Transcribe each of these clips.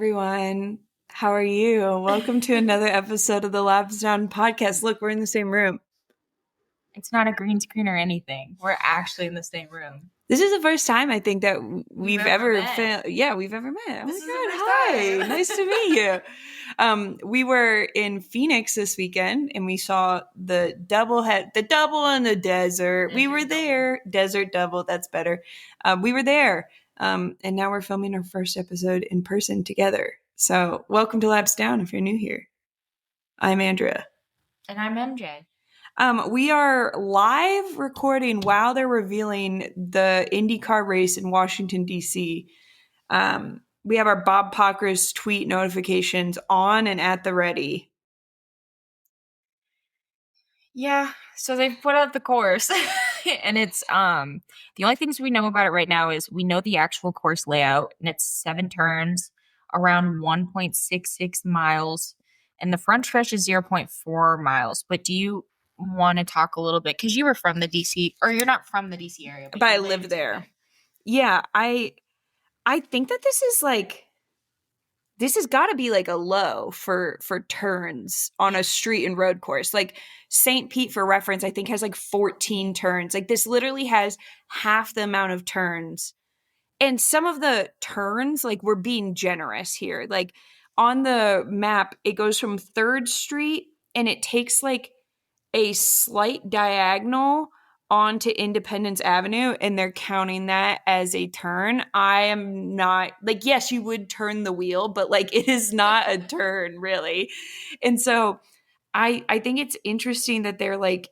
everyone. How are you? Welcome to another episode of the Labs Down podcast. Look, we're in the same room. It's not a green screen or anything. We're actually in the same room. This is the first time I think that we've ever met. We've ever met. Oh This my is the God, first hi. time. Nice to meet you. We were in Phoenix this weekend and we saw the double in the desert. We were there. Desert double, that's better. We were there. And now we're filming our first episode in person together. So welcome to Labs Down if you're new here. I'm Andrea. And I'm MJ. We are live recording while they're revealing the IndyCar race in Washington, D.C. We have our Bob Pockrass tweet notifications on and at the ready. Yeah, so they've put out the course. And it's the only things we know about it right now is we know the actual course layout, and it's 7 turns, around 1.66 miles, and the front stretch is 0.4 miles. But do you want to talk a little bit, because you were from the DC, or you're not from the DC area, but I live there. Yeah, I think that this has got to be like a low for turns on a street and road course. Like St. Pete, for reference, I think has like 14 turns. Like this literally has half the amount of turns. And some of the turns, like we're being generous here. Like on the map, it goes from 3rd Street and it takes like a slight diagonal onto Independence Avenue, and they're counting that as a turn. I am not like, yes, you would turn the wheel, but like it is not a turn really. And so I think it's interesting that they're like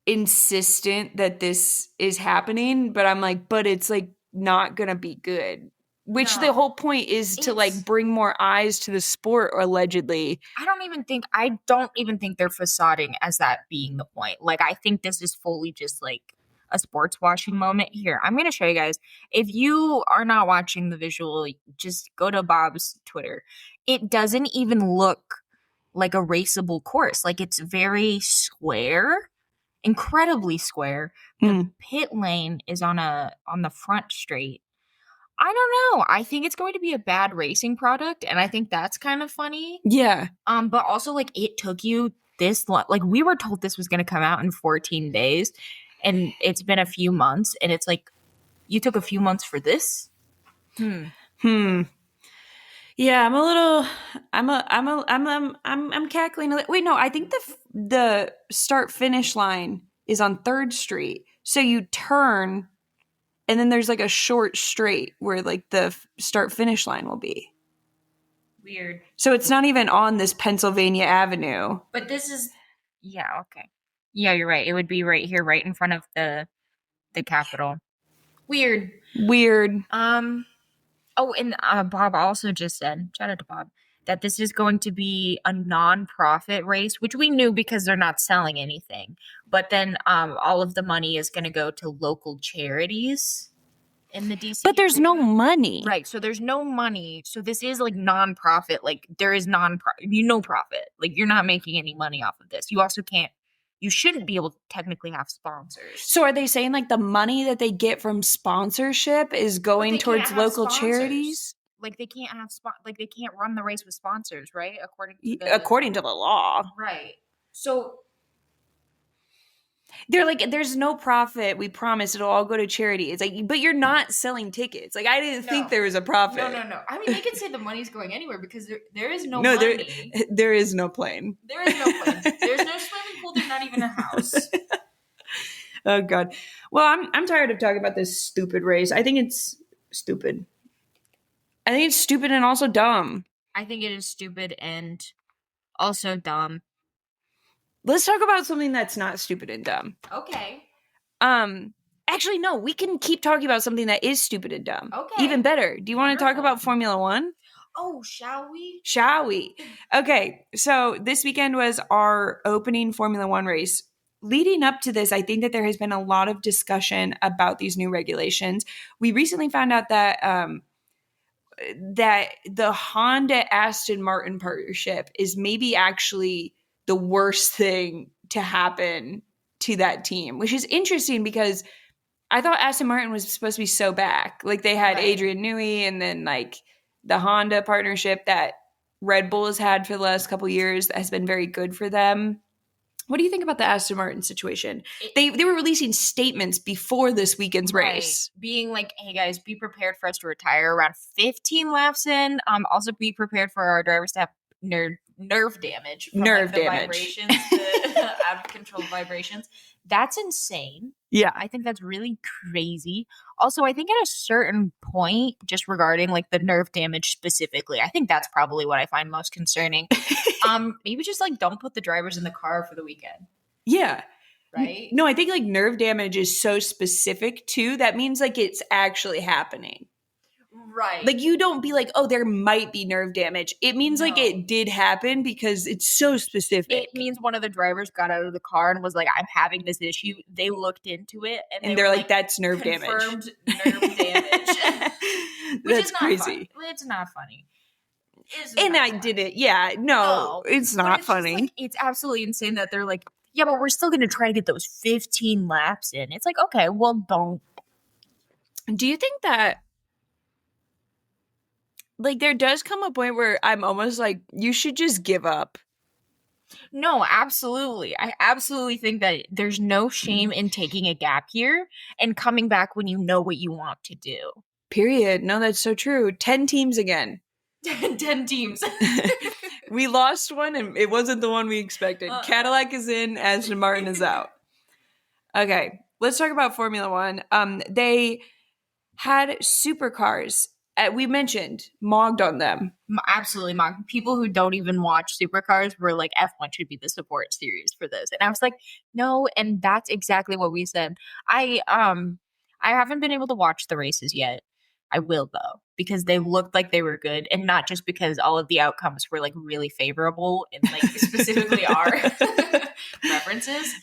insistent that this is happening, but I'm like, but it's like not gonna be good. Which the whole point is to like bring more eyes to the sport, allegedly. I don't even think they're facading as that being the point. Like, I think this is fully just like a sports washing moment. Here, I'm going to show you guys. If you are not watching the visual, just go to Bob's Twitter. It doesn't even look like a raceable course. Like, it's very square, incredibly square. The pit lane is on the front straight. I don't know. I think it's going to be a bad racing product, and I think that's kind of funny. Yeah. But also, like, it took you this long. Like, we were told this was going to come out in 14 days, and it's been a few months, and it's like, you took a few months for this? Yeah, I'm cackling. Wait, no, I think the start finish line is on 3rd Street. So you turn, and then there's like a short straight where like the start finish line will be. Weird. So it's not even on this Pennsylvania Avenue. But this is, yeah, okay. Yeah, you're right. It would be right here, right in front of the Capitol. Weird. Oh, and Bob also just said, shout out to Bob, that this is going to be a non-profit race, which we knew because they're not selling anything. But then all of the money is going to go to local charities in the DC. But there's no money. Right, so there's no money. So this is like non-profit. Like, there is no profit. Like, you're not making any money off of this. You shouldn't be able to technically have sponsors. So are they saying like the money that they get from sponsorship is going towards local charities? Like, they can't have they can't run the race with sponsors, right? According to the law. Right. So they're like, there's no profit. We promise it'll all go to charity. It's like, but you're not selling tickets. Like, I didn't think there was a profit. No. I mean, they could say the money's going anywhere because there is no money. There is no plane. There is no plane. There's no swimming pool. There's not even a house. Oh, God. Well, I'm tired of talking about this stupid race. I think it's stupid. I think it's stupid and also dumb. I think it is stupid and also dumb. Let's talk about something that's not stupid and dumb. Okay. Actually, no, we can keep talking about something that is stupid and dumb. Okay. Even better. Do you want to talk about Formula One? Oh, shall we? Shall we? Okay, so this weekend was our opening Formula One race. Leading up to this, I think that there has been a lot of discussion about these new regulations. We recently found out that that the Honda Aston Martin partnership is maybe actually the worst thing to happen to that team, which is interesting because I thought Aston Martin was supposed to be so back. Like, they had Adrian Newey, and then like the Honda partnership that Red Bull has had for the last couple years that has been very good for them. What do you think about the Aston Martin situation? They were releasing statements before this weekend's race. Being like, hey guys, be prepared for us to retire around 15 laps in. Also be prepared for our drivers to have nerve damage from the vibrations, the out of control vibrations. That's insane. Yeah. I think that's really crazy. Also, I think at a certain point, just regarding like the nerve damage specifically, I think that's probably what I find most concerning. Maybe just like don't put the drivers in the car for the weekend. Yeah. Right? No, I think like nerve damage is so specific too. That means like it's actually happening. Right. Like you don't be like, oh, there might be nerve damage. It means like it did happen because it's so specific. It means one of the drivers got out of the car and was like, I'm having this issue. They looked into it and they're like, that's nerve damage. Confirmed nerve damage. Which that's is not crazy. Fun. It's not funny. And I did it. Yeah. No, it's not it's funny. Like, it's absolutely insane that they're like, yeah, but we're still going to try to get those 15 laps in. It's like, okay, well, don't. Do you think that like there does come a point where I'm almost like, you should just give up? No, absolutely. I absolutely think that there's no shame in taking a gap year and coming back when you know what you want to do. Period. No, that's so true. 10 teams again. 10 teams. We lost one and it wasn't the one we expected. Cadillac is in, Aston Martin is out. Okay, let's talk about Formula One. They had supercars. We mentioned mogged on them. Absolutely mogged. People who don't even watch supercars were like, F1 should be the support series for this. And I was like, no, and that's exactly what we said. I haven't been able to watch the races yet. I will though, because they looked like they were good, and not just because all of the outcomes were like really favorable and like specifically our preferences,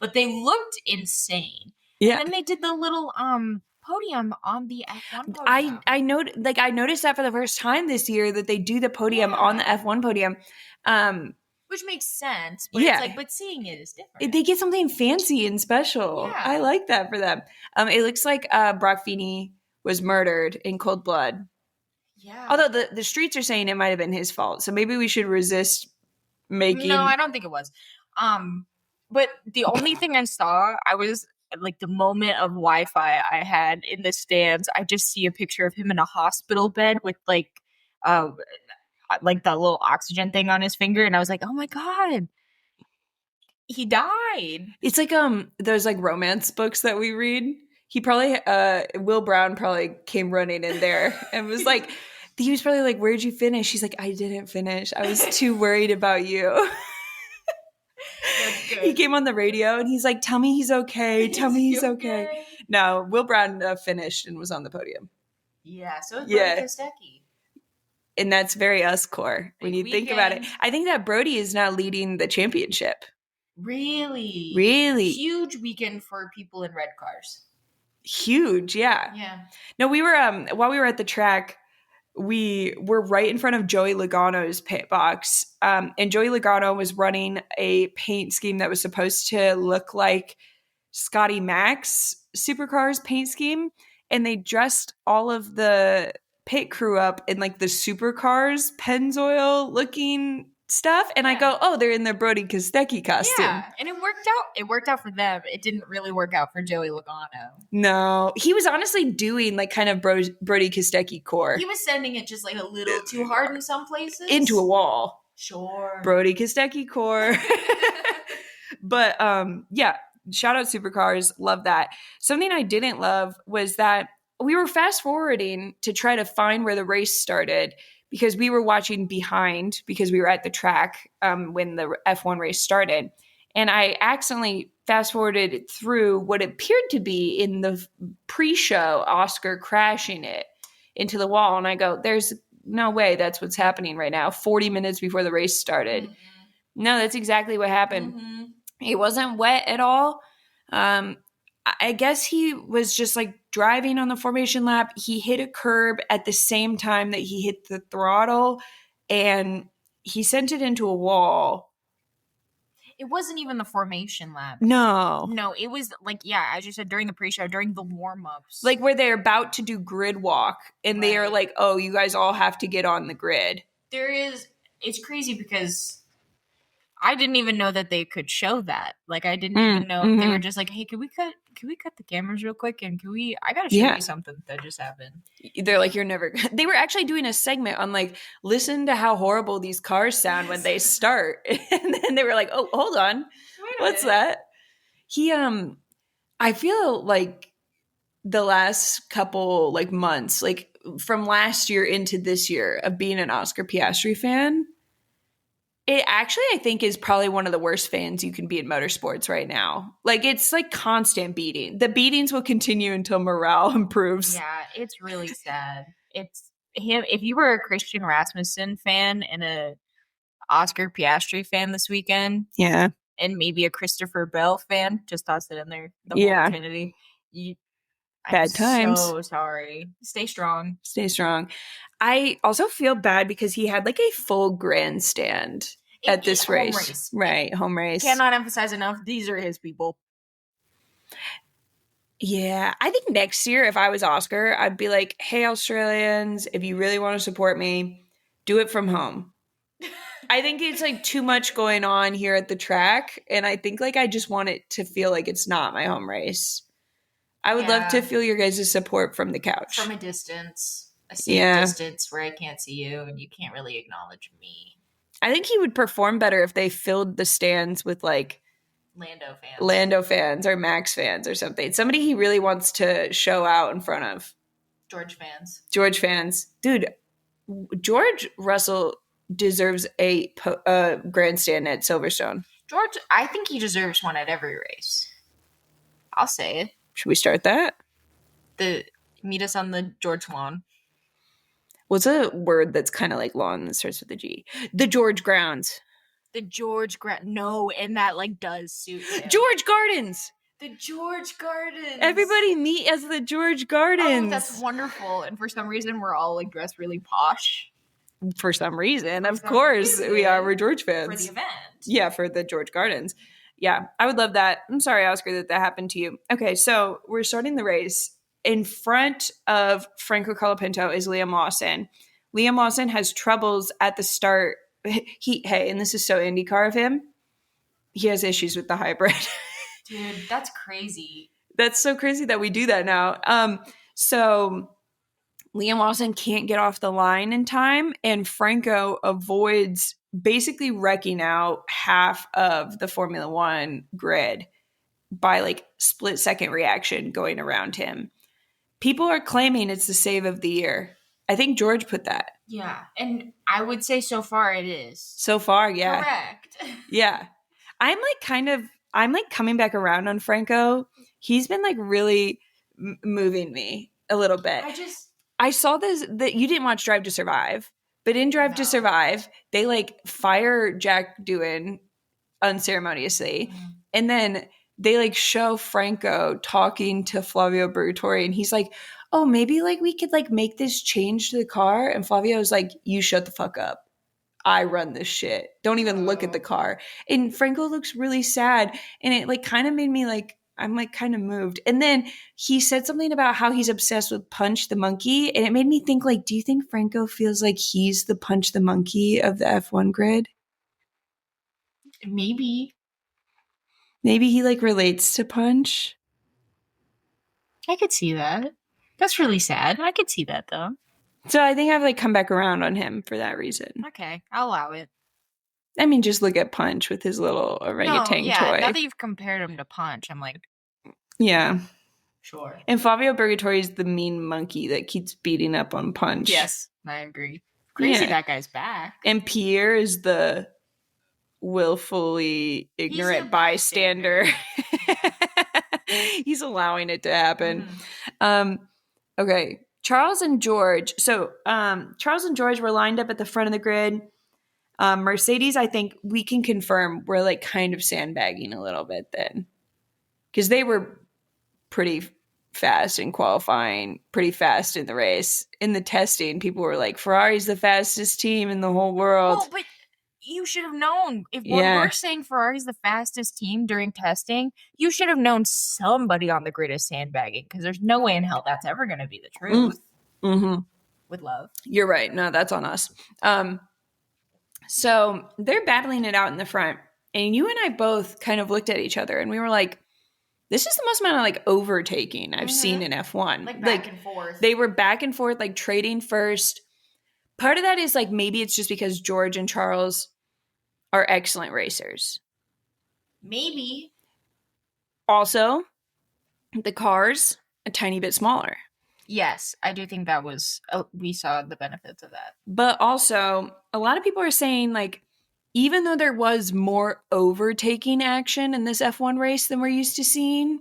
but they looked insane. Yeah. And then they did the little podium on the F1 podium. I noticed that for the first time this year that they do the podium on the F1 podium. Which makes sense, but it's like, but seeing it is different. They get something fancy and special. Yeah. I like that for them. It looks like Brock Feeney was murdered in cold blood. Yeah. Although the streets are saying it might have been his fault. So maybe we should resist making. No, I don't think it was. But the only thing I saw, I was like the moment of Wi-Fi I had in the stands, I just see a picture of him in a hospital bed with like that little oxygen thing on his finger. And I was like, oh my God, he died. It's like those like romance books that we read. He probably, Will Brown probably came running in there and was like, he was probably like, where'd you finish? He's like, I didn't finish. I was too worried about you. He came on the radio and he's like, tell me he's okay. Tell me he's okay. No, Will Brown finished and was on the podium. Yeah, so it's Brody Kostecki. And that's very us core when you think about it. I think that Brody is now leading the championship. Really? Really? Huge weekend for people in red cars. Huge, yeah. Yeah. No, we were while we were at the track, we were right in front of Joey Logano's pit box. And Joey Logano was running a paint scheme that was supposed to look like Scotty Mac's supercars paint scheme. And they dressed all of the pit crew up in like the supercars Pennzoil looking stuff. And I go, oh, they're in their Brody Kostecki costume. Yeah, and it worked out. It worked out for them. It didn't really work out for Joey Logano. No, he was honestly doing like kind of Brody Kostecki core. He was sending it just like a little too hard in some places. Into a wall. Sure. Brody Kostecki core. But yeah, shout out supercars. Love that. Something I didn't love was that we were fast forwarding to try to find where the race started, because we were watching behind because we were at the track when the F1 race started. And I accidentally fast forwarded through what appeared to be in the pre-show Oscar crashing it into the wall. And I go, there's no way that's what's happening right now, 40 minutes before the race started. Mm-hmm. No, that's exactly what happened. Mm-hmm. It wasn't wet at all. I guess he was just like driving on the formation lap. He hit a curb at the same time that he hit the throttle, and he sent it into a wall. It wasn't even the formation lap. No. No, it was like, yeah, as you said, during the pre-show, during the warm-ups. Like where they're about to do grid walk and they are Right. like, oh, you guys all have to get on the grid. It's crazy because I didn't even know that they could show that. Like, I didn't even know. They were just like, hey, can we cut the cameras real quick? And I gotta show you something that just happened. They're like, you're never, they were actually doing a segment on like, listen to how horrible these cars sound when they start. And then they were like, oh, hold on. What's that? I feel like the last couple like months, like from last year into this year of being an Oscar Piastri fan, it actually, I think, is probably one of the worst fans you can be in motorsports right now. Like, it's like constant beating. The beatings will continue until morale improves. Yeah, it's really sad. It's him. If you were a Christian Rasmussen fan and a Oscar Piastri fan this weekend, yeah, and maybe a Christopher Bell fan, just toss it in there. The yeah. whole Trinity. Bad times. So sorry. Stay strong. Stay strong. I also feel bad because he had like a full grandstand at this race. Right, home race. Cannot emphasize enough. These are his people. Yeah, I think next year, if I was Oscar, I'd be like, hey, Australians, if you really want to support me, do it from home. I think it's like too much going on here at the track. And I think like I just want it to feel like it's not my home race. I would love to feel your guys' support from the couch. From a distance. A safe distance where I can't see you and you can't really acknowledge me. I think he would perform better if they filled the stands with like Lando fans or Max fans or something. Somebody he really wants to show out in front of. George fans. Dude, George Russell deserves a grandstand at Silverstone. George, I think he deserves one at every race. I'll say it. Should we start that? Meet us on the George lawn. What's a word that's kind of like lawn that starts with a G? The George grounds. No, and that like does suit him. George Gardens. The George Gardens. Everybody meet as the George Gardens. Oh, that's wonderful. And for some reason, we're all like dressed really posh. For some reason, of course, we are. We're George fans. For the event. Yeah, for the George Gardens. Yeah, I would love that. I'm sorry, Oscar, that happened to you. Okay, so we're starting the race. In front of Franco Colapinto is Liam Lawson. Liam Lawson has troubles at the start. And this is so IndyCar of him. He has issues with the hybrid. Dude, that's crazy. That's so crazy that we do that now. So Liam Lawson can't get off the line in time, and Franco avoids basically wrecking out half of the Formula One grid by like split-second reaction going around him. People are claiming it's the save of the year. I think George put that. Yeah, and I would say so far it is. So far, yeah. Correct. Yeah. I'm like coming back around on Franco. He's been like really moving me a little bit. I saw this, that you didn't watch Drive to Survive, but in Drive to Survive, they like fire Jack Doohan unceremoniously. Mm-hmm. And then they like show Franco talking to Flavio Briatore, and he's like, oh, maybe like we could like make this change to the car. And Flavio's like, you shut the fuck up. I run this shit. Don't even look at the car. And Franco looks really sad. And it like kind of made me like, I'm like kind of moved. And then he said something about how he's obsessed with Punch the Monkey. And it made me think like, do you think Franco feels like he's the Punch the Monkey of the F1 grid? Maybe he like relates to Punch. I could see that. That's really sad. I could see that though. So I think I've like come back around on him for that reason. Okay, I'll allow it. I mean, just look at Punch with his little orangutan toy. Now that you've compared him to Punch, I'm like, yeah, sure. And Flavio Briatore is the mean monkey that keeps beating up on Punch. Yes, I agree. Crazy that guy's back. And Pierre is the willfully ignorant bystander. He's allowing it to happen. Mm-hmm. Okay, Charles and George. So Charles and George were lined up at the front of the grid. Mercedes, I think we can confirm, were like kind of sandbagging a little bit then, because they were pretty fast in qualifying, pretty fast in the race. In the testing, people were like, Ferrari's the fastest team in the whole world. Well, but you should have known. If when Yeah. we're saying Ferrari's the fastest team during testing, you should have known somebody on the grid is sandbagging, because there's no way in hell that's ever going to be the truth. Mm-hmm. With love. You're right. No, that's on us. So they're battling it out in the front, and you and I both kind of looked at each other, and we were like, this is the most amount of like overtaking I've seen in F1. Like back and forth. They were back and forth, like trading first. Part of that is like maybe it's just because George and Charles are excellent racers. Maybe. Also, the cars a tiny bit smaller. Yes, I do think that was, we saw the benefits of that. But also, a lot of people are saying like, even though there was more overtaking action in this F1 race than we're used to seeing,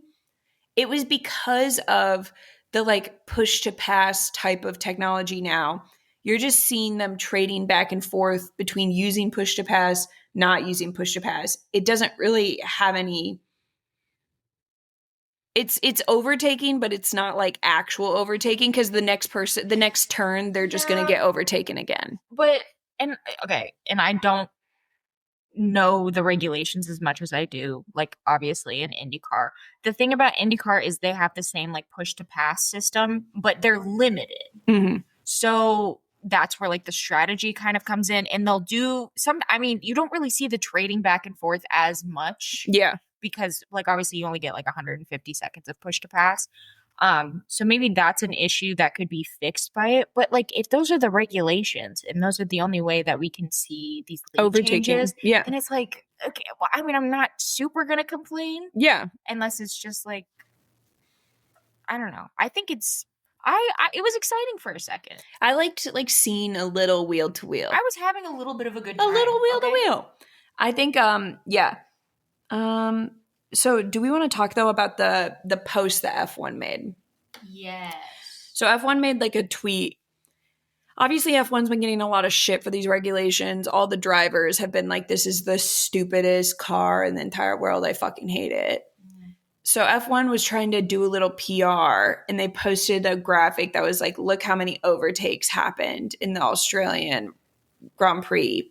it was because of the like push to pass type of technology now. You're just seeing them trading back and forth between using push to pass, not using push to pass. It doesn't really have any. It's overtaking, but it's not like actual overtaking, because the next turn, they're just going to get overtaken again. And I don't know the regulations as much as I do, like obviously in IndyCar. The thing about IndyCar is they have the same like push to pass system, but they're limited. Mm-hmm. So that's where like the strategy kind of comes in, and they'll do some, I mean, you don't really see the trading back and forth as much. Yeah. Because like obviously you only get like 150 seconds of push to pass. So maybe that's an issue that could be fixed by it. But like if those are the regulations and those are the only way that we can see these overtaking changes, yeah, then it's like, okay, well, I mean, I'm not super gonna complain. Yeah. Unless it's just like, I don't know. I think it's it was exciting for a second. I liked like seeing a little wheel to wheel. I was having a little bit of a good time. A little wheel to wheel. I think yeah. So do we want to talk though about the post that F1 made? Yes. So F1 made like a tweet. Obviously F1's been getting a lot of shit for these regulations. All the drivers have been like, this is the stupidest car in the entire world. I fucking hate it. So F1 was trying to do a little PR, and they posted a graphic that was like, look how many overtakes happened in the Australian Grand Prix.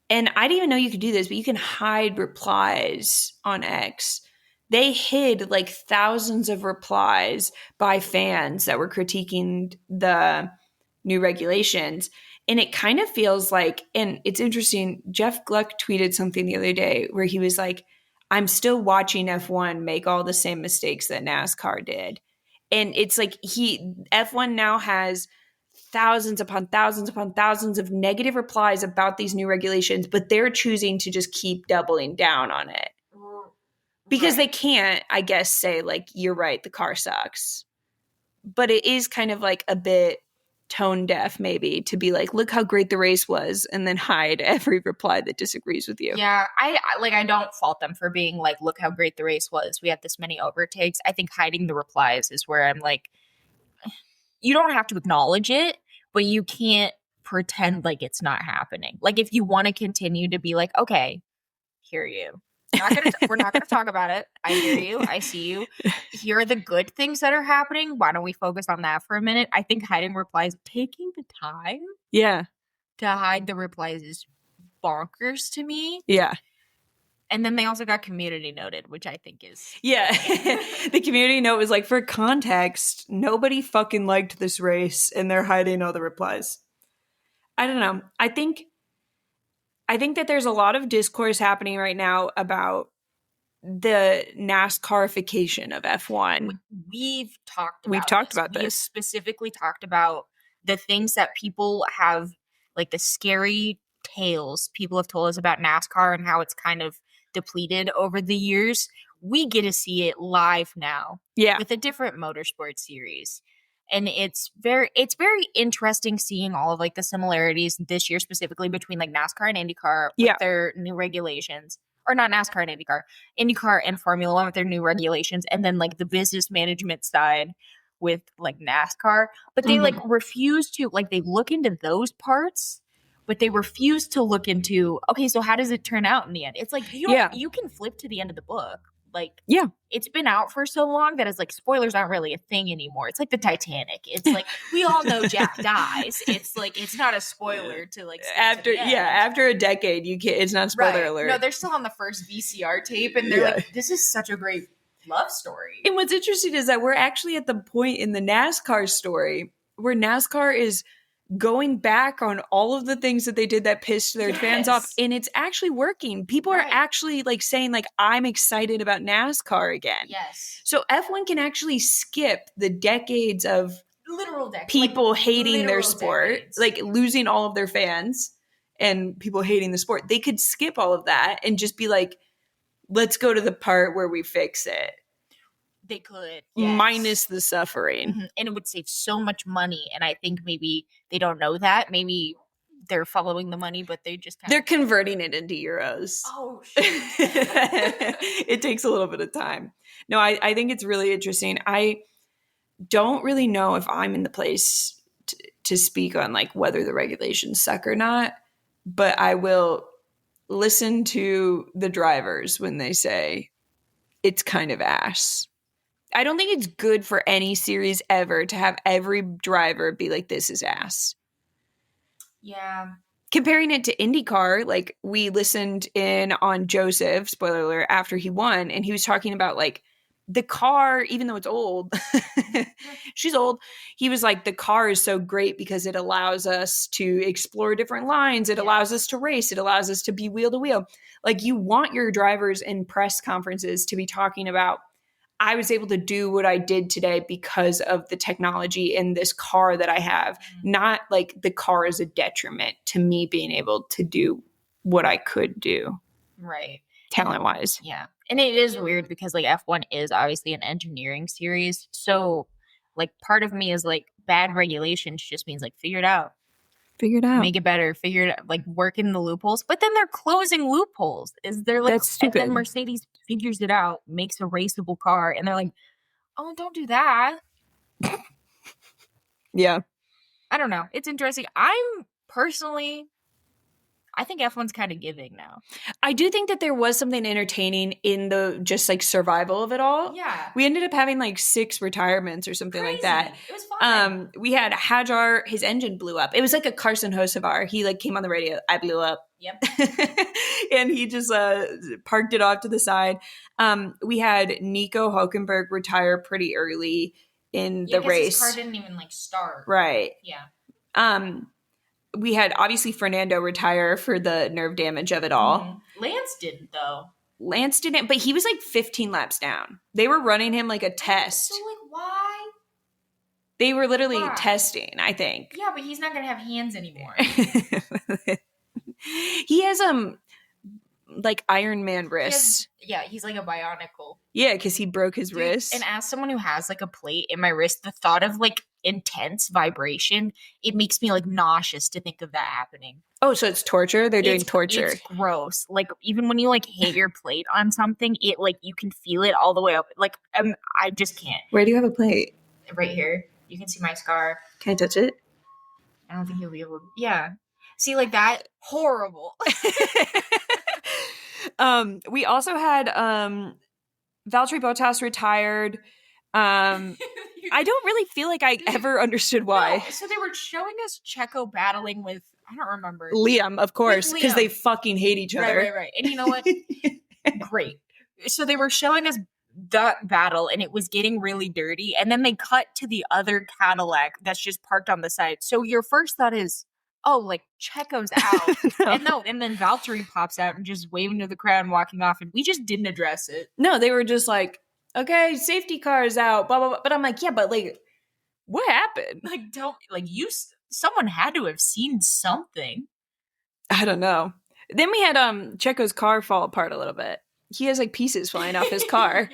And I didn't even know you could do this, but you can hide replies on X. They hid like thousands of replies by fans that were critiquing the new regulations. And it kind of feels like, and it's interesting, Jeff Gluck tweeted something the other day where he was like, I'm still watching F1 make all the same mistakes that NASCAR did. And it's like F1 now has thousands upon thousands upon thousands of negative replies about these new regulations, but they're choosing to just keep doubling down on it. Because they can't, I guess, say like, you're right, the car sucks. But it is kind of like a bit tone deaf maybe to be like, look how great the race was, and then hide every reply that disagrees with you. Yeah, I don't fault them for being like, look how great the race was, we had this many overtakes. I think hiding the replies is where I'm like, you don't have to acknowledge it, but you can't pretend like it's not happening. Like if you want to continue to be like, okay, hear you, we're not gonna talk about it. I hear you. I see you. Here are the good things that are happening. Why don't we focus on that for a minute? I think hiding replies, taking the time to hide the replies is bonkers to me. Yeah. And then they also got community noted, which I think is... Yeah. The community note was like, for context, nobody fucking liked this race, and they're hiding all the replies. I don't know. I think that there's a lot of discourse happening right now about the NASCARification of F1. We've talked about this. We've specifically talked about the things that people have, like the scary tales people have told us about NASCAR and how it's kind of depleted over the years. We get to see it live now. Yeah. With a different motorsports series. And it's very interesting seeing all of like the similarities this year specifically between like NASCAR and IndyCar with their new regulations. Or not NASCAR and IndyCar and Formula One with their new regulations, and then like the business management side with like NASCAR. But they like refuse to, like, they look into those parts, but they refuse to look into, okay, so how does it turn out in the end? It's like, you can flip to the end of the book. Like, Yeah. it's been out for so long that it's like spoilers aren't really a thing anymore. It's like the Titanic. It's like we all know Jack dies. It's like it's not a spoiler to like skip to the end. After a decade, you can't. It's not spoiler alert. No, they're still on the first VCR tape, and they're like, "This is such a great love story." And what's interesting is that we're actually at the point in the NASCAR story where NASCAR is going back on all of the things that they did that pissed their fans off, and it's actually working. People are actually like saying like, I'm excited about NASCAR again. Yes. So F1 can actually skip the decades of literal decades, people like, hating their sport, decades. like losing all of their fans and people hating the sport. They could skip all of that and just be like, let's go to the part where we fix it. They could. Minus the suffering. Mm-hmm. And it would save so much money. And I think maybe they don't know that. Maybe they're following the money, but they just they're converting it into euros. Oh, shit. It takes a little bit of time. No, I think it's really interesting. I don't really know if I'm in the place to speak on like whether the regulations suck or not, but I will listen to the drivers when they say it's kind of ass. I don't think it's good for any series ever to have every driver be like, this is ass. Yeah. Comparing it to IndyCar, like we listened in on Joseph, spoiler alert, after he won, and he was talking about like the car, even though it's old, she's old. He was like, the car is so great because it allows us to explore different lines. It allows us to race. It allows us to be wheel to wheel. Like you want your drivers in press conferences to be talking about, I was able to do what I did today because of the technology in this car that I have, not like the car is a detriment to me being able to do what I could do. Right. Talent-wise. Yeah. And it is weird because like F1 is obviously an engineering series. So like part of me is like bad regulations just means like figure it out. Figure it out. Make it better. Figure it out. Like work in the loopholes. But then they're closing loopholes. Is there like, that's stupid. And then Mercedes figures it out, makes a raceable car, and they're like, oh, don't do that. Yeah. I don't know. It's interesting. I think F1's kind of giving now. I do think that there was something entertaining in the just like survival of it all. Yeah. We ended up having like 6 retirements or something like that. It was fun. We had Hajar, his engine blew up. It was like a Carson Hocevar. He like came on the radio, I blew up. Yep. And he just parked it off to the side. We had Nico Hulkenberg retire pretty early in the race. His car didn't even like start. Right. Yeah. We had obviously Fernando retire for the nerve damage of it all. Mm-hmm. Lance didn't though. Lance didn't, but he was like 15 laps down. They were running him like a test. So like why? They were literally testing, I think. Yeah, but he's not gonna have hands anymore. He has like Iron Man wrists. He's like a bionicle. Yeah, because he broke his wrist. And as someone who has like a plate in my wrist, the thought of like intense vibration, it makes me like nauseous to think of that happening. Oh, so it's torture? They're doing torture. It's gross. Like even when you like hit your plate on something, it like you can feel it all the way up. Like I just can't. Where do you have a plate? Right here. You can see my scar. Can I touch it? I don't think you'll be able to. Yeah. See, like that? Horrible. We also had Valtteri Bottas retired. I don't really feel like I ever understood why. No, so they were showing us Checo battling with, I don't remember. Liam, of course, because they fucking hate each other. Right. And you know what? Great. So they were showing us that battle and it was getting really dirty. And then they cut to the other Cadillac that's just parked on the side. So your first thought is, oh, like Checo's out. And then Valtteri pops out and just waving to the crowd and walking off. And we just didn't address it. No, they were just like, okay, safety car is out, blah, blah, blah. But I'm like, yeah, but like, what happened? Like, someone had to have seen something. I don't know. Then we had Checo's car fall apart a little bit. He has like pieces flying off his car.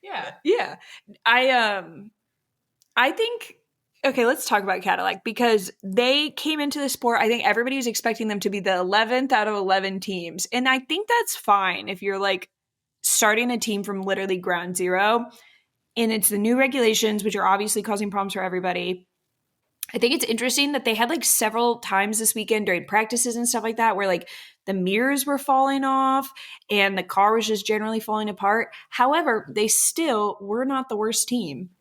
Yeah. I think, okay, let's talk about Cadillac because they came into the sport. I think everybody was expecting them to be the 11th out of 11 teams. And I think that's fine if you're like starting a team from literally ground zero. And it's the new regulations, which are obviously causing problems for everybody. I think it's interesting that they had like several times this weekend during practices and stuff like that where like the mirrors were falling off and the car was just generally falling apart. However, they still were not the worst team.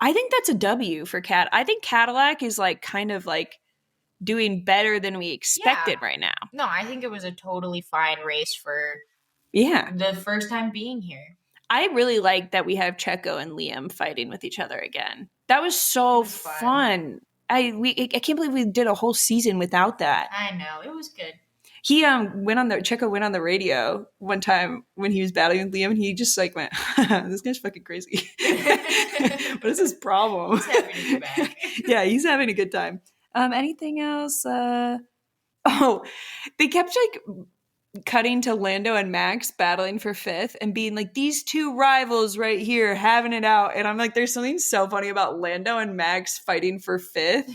I think that's a W for Cat. I think Cadillac is like kind of like doing better than we expected right now. No, I think it was a totally fine race for the first time being here. I really like that we have Checo and Liam fighting with each other again. That was so fun. I can't believe we did a whole season without that. I know, it was good. He Checo went on the radio one time when he was battling with Liam, and he just like went, "This guy's fucking crazy. What is his problem?" He's having a good back. Yeah, he's having a good time. Anything else? They kept like cutting to Lando and Max battling for fifth and being like, these two rivals right here having it out. And I'm like, there's something so funny about Lando and Max fighting for fifth.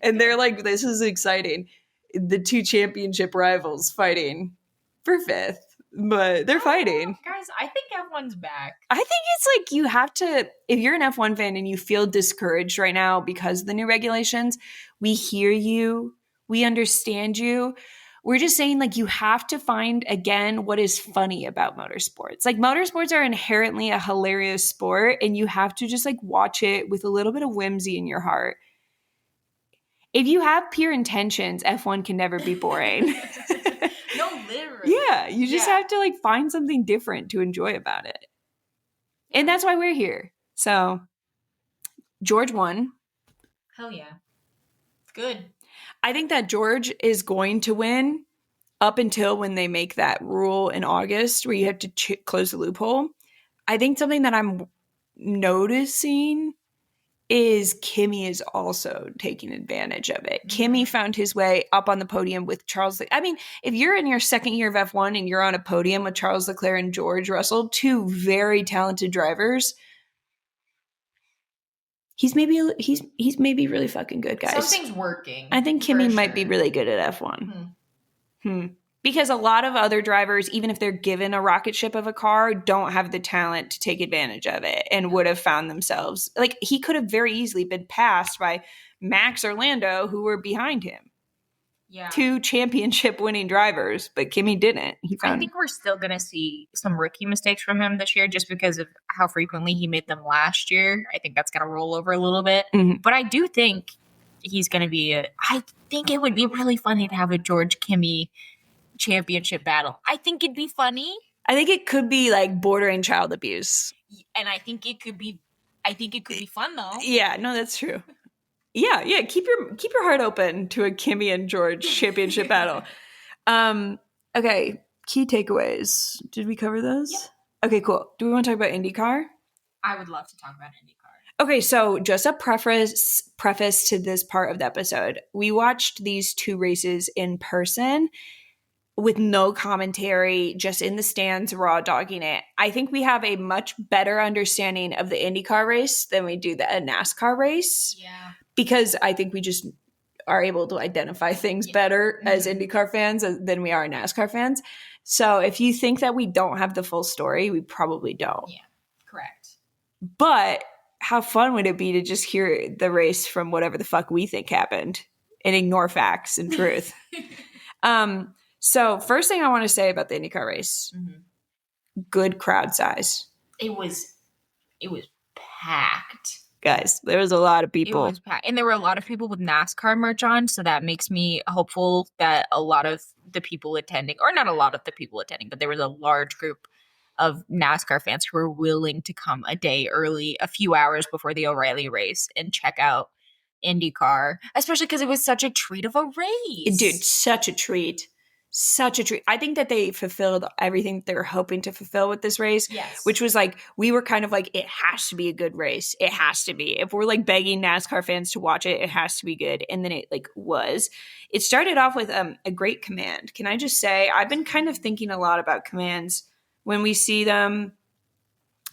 And they're like, this is exciting. The two championship rivals fighting for fifth, but they're fighting. Guys, I think F1's back. I think it's like you have to, if you're an F1 fan and you feel discouraged right now because of the new regulations, we hear you. We understand you. We're just saying, like, you have to find, again, what is funny about motorsports. Like, motorsports are inherently a hilarious sport, and you have to just, like, watch it with a little bit of whimsy in your heart. If you have pure intentions, F1 can never be boring. No, literally. Yeah, you just have to, like, find something different to enjoy about it. And that's why we're here. So, George won. Hell yeah. It's good. I think that George is going to win up until when they make that rule in August where you have to close the loophole. I think something that I'm noticing is Kimi is also taking advantage of it. Kimi found his way up on the podium with Charles. I mean, if you're in your second year of F1 and you're on a podium with Charles Leclerc and George Russell, two very talented drivers, he's maybe really fucking good, guys. Something's working. I think Kimi might be really good at F1. Because a lot of other drivers, even if they're given a rocket ship of a car, don't have the talent to take advantage of it and would have found themselves. Like, he could have very easily been passed by Max or Lando, who were behind him. Yeah. Two championship winning drivers, but Kimi didn't. I think we're still going to see some rookie mistakes from him this year just because of how frequently he made them last year. I think that's going to roll over a little bit. Mm-hmm. But I do think he's going to be I think it would be really funny to have a George Kimi championship battle. I think it'd be funny. I think it could be like bordering child abuse. And I think it could be fun though. Yeah, no, that's true. Yeah. Keep your heart open to a Kimi and George championship battle. Okay, key takeaways. Did we cover those? Yeah. Okay, cool. Do we want to talk about IndyCar? I would love to talk about IndyCar. Okay, so just a preface to this part of the episode. We watched these two races in person with no commentary, just in the stands, raw dogging it. I think we have a much better understanding of the IndyCar race than we do the NASCAR race. Yeah. Because I think we just are able to identify things better as IndyCar fans than we are NASCAR fans. So if you think that we don't have the full story, we probably don't. Yeah, correct. But how fun would it be to just hear the race from whatever the fuck we think happened and ignore facts and truth? So first thing I want to say about the IndyCar race, good crowd size. It was packed. Guys, there was a lot of people. It was packed. And there were a lot of people with NASCAR merch on, so that makes me hopeful that a lot of the people attending, or not a lot of the people attending, but there was a large group of NASCAR fans who were willing to come a day early, a few hours before the O'Reilly race, and check out IndyCar, especially because it was such a treat of a race. Dude, such a treat. Such a treat. I think that they fulfilled everything they were hoping to fulfill with this race, which was like, we were kind of like, it has to be a good race. It has to be. If we're like begging NASCAR fans to watch it, it has to be good. And then it like was. It started off with a great command. Can I just say, I've been kind of thinking a lot about commands when we see them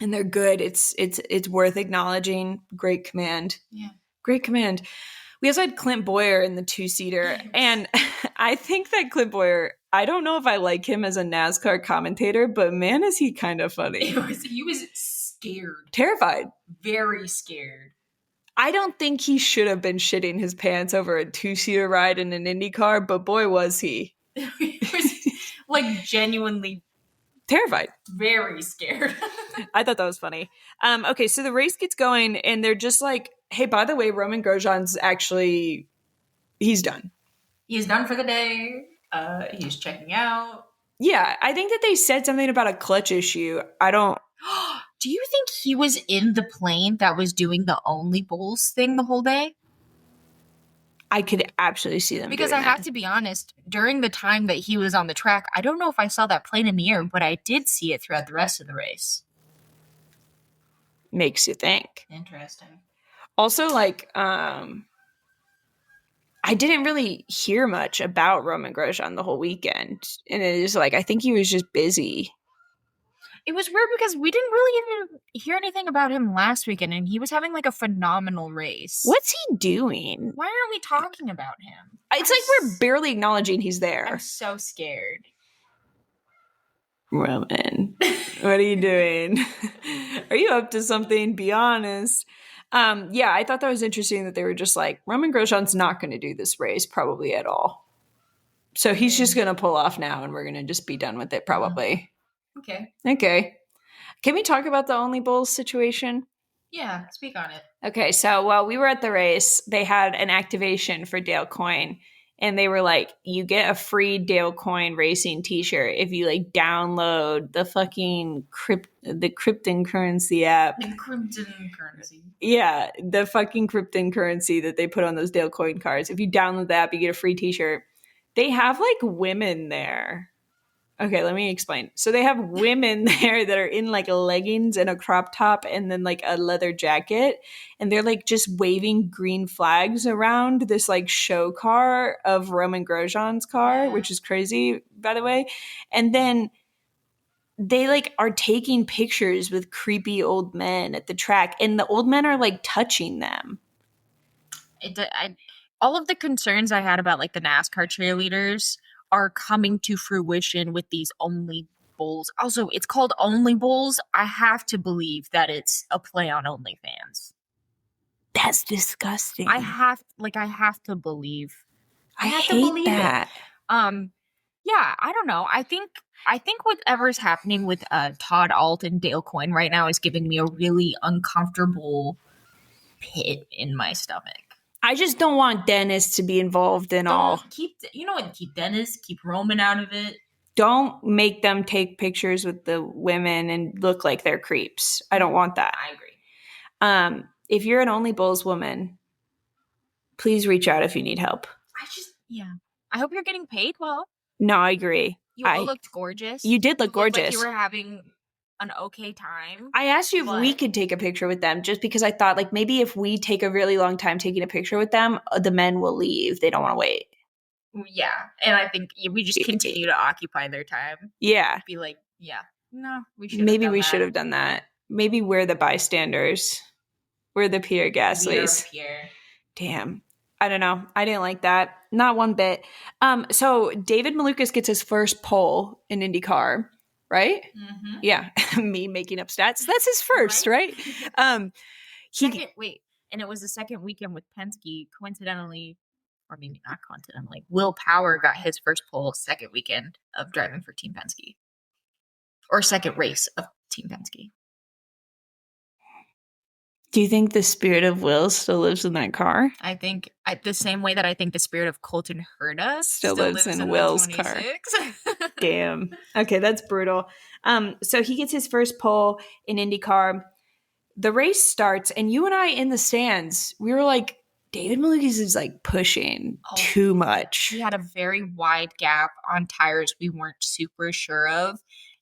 and they're good. It's worth acknowledging. Great command. Yeah. Great command. We also had Clint Boyer in the two-seater, and I think that Clint Boyer, I don't know if I like him as a NASCAR commentator, but man, is he kind of funny. He was scared. Terrified. Very scared. I don't think he should have been shitting his pants over a two-seater ride in an Indy car, but boy, was he. Like, genuinely Terrified. very scared. I thought that was funny. Okay, so the race gets going, and they're just like, hey, by the way, Roman Grosjean's actually, he's done. He's done for the day. He's checking out. Yeah, I think that they said something about a clutch issue. I don't. Do you think he was in the plane that was doing the Only Bulls thing the whole day? I could absolutely see them Because doing I have that. to be honest, during the time that he was on the track, I don't know if I saw that plane in the air, but I did see it throughout the rest of the race. Makes you think. Interesting. Also, like, I didn't really hear much about Roman Grosjean the whole weekend, and it is like I think he was just busy. It was weird because we didn't really even hear anything about him last weekend, and he was having like a phenomenal race. What's he doing? Why aren't we talking about him? It's like we're barely acknowledging he's there. I'm so scared. Roman, what are you doing? Are you up to something? Be honest. Yeah, I thought that was interesting that they were just like, Roman Grosjean's not going to do this race probably at all. So he's just going to pull off now, and we're going to just be done with it probably. Okay. Okay. Can we talk about the Only Bulls situation? Yeah, speak on it. Okay, so while we were at the race, they had an activation for Dale Coyne, and they were like, you get a free Dale Coyne racing t-shirt if you like download the fucking the Krypton currency app. The Krypton currency. Yeah, the fucking Krypton currency that they put on those Dale Coyne cards. If you download the app, you get a free t-shirt. They have like women there. Okay, let me explain. So they have women there that are in like leggings and a crop top and then like a leather jacket. And they're like just waving green flags around this like show car of Roman Grosjean's car, which is crazy, by the way. And then they like are taking pictures with creepy old men at the track. And the old men are like touching them. All of the concerns I had about like the NASCAR cheerleaders are coming to fruition with these Only Bulls. Also, it's called Only Bulls. I have to believe that it's a play on OnlyFans. That's disgusting. I have to believe. I hate that. Yeah, I don't know. I think whatever's happening with Todd Alt and Dale Coyne right now is giving me a really uncomfortable pit in my stomach. I just don't want Dennis to be involved in all. Keep Dennis, keep Roman out of it. Don't make them take pictures with the women and look like they're creeps. I don't want that. I agree. If you're an Only Bulls woman, please reach out if you need help. I hope you're getting paid well. No, I agree. You all looked gorgeous. You did look gorgeous. Like you were having an okay time. I asked you if we could take a picture with them just because I thought like maybe if we take a really long time taking a picture with them, the men will leave. They don't want to wait. Yeah. And I think we just continue to occupy their time. Yeah. Be like, we should have done that. Maybe we're the bystanders. We're the Pierre Gasly's. Pierre. Damn. I don't know. I didn't like that. Not one bit. So David Malukas gets his first pole in IndyCar. Right? Mm-hmm. Yeah. Me making up stats. That's his first, right? And it was the second weekend with Penske, coincidentally, or maybe not coincidentally, Will Power got his first pole second weekend of driving for Team Penske. Or second race of Team Penske. Do you think the spirit of Will still lives in that car? I think the same way that I think the spirit of Colton Herta still lives in Will's car. Damn. Okay, that's brutal. So he gets his first pole in IndyCar. The race starts, and you and I in the stands, we were like, David Malukas is like pushing too much. He had a very wide gap on tires we weren't super sure of.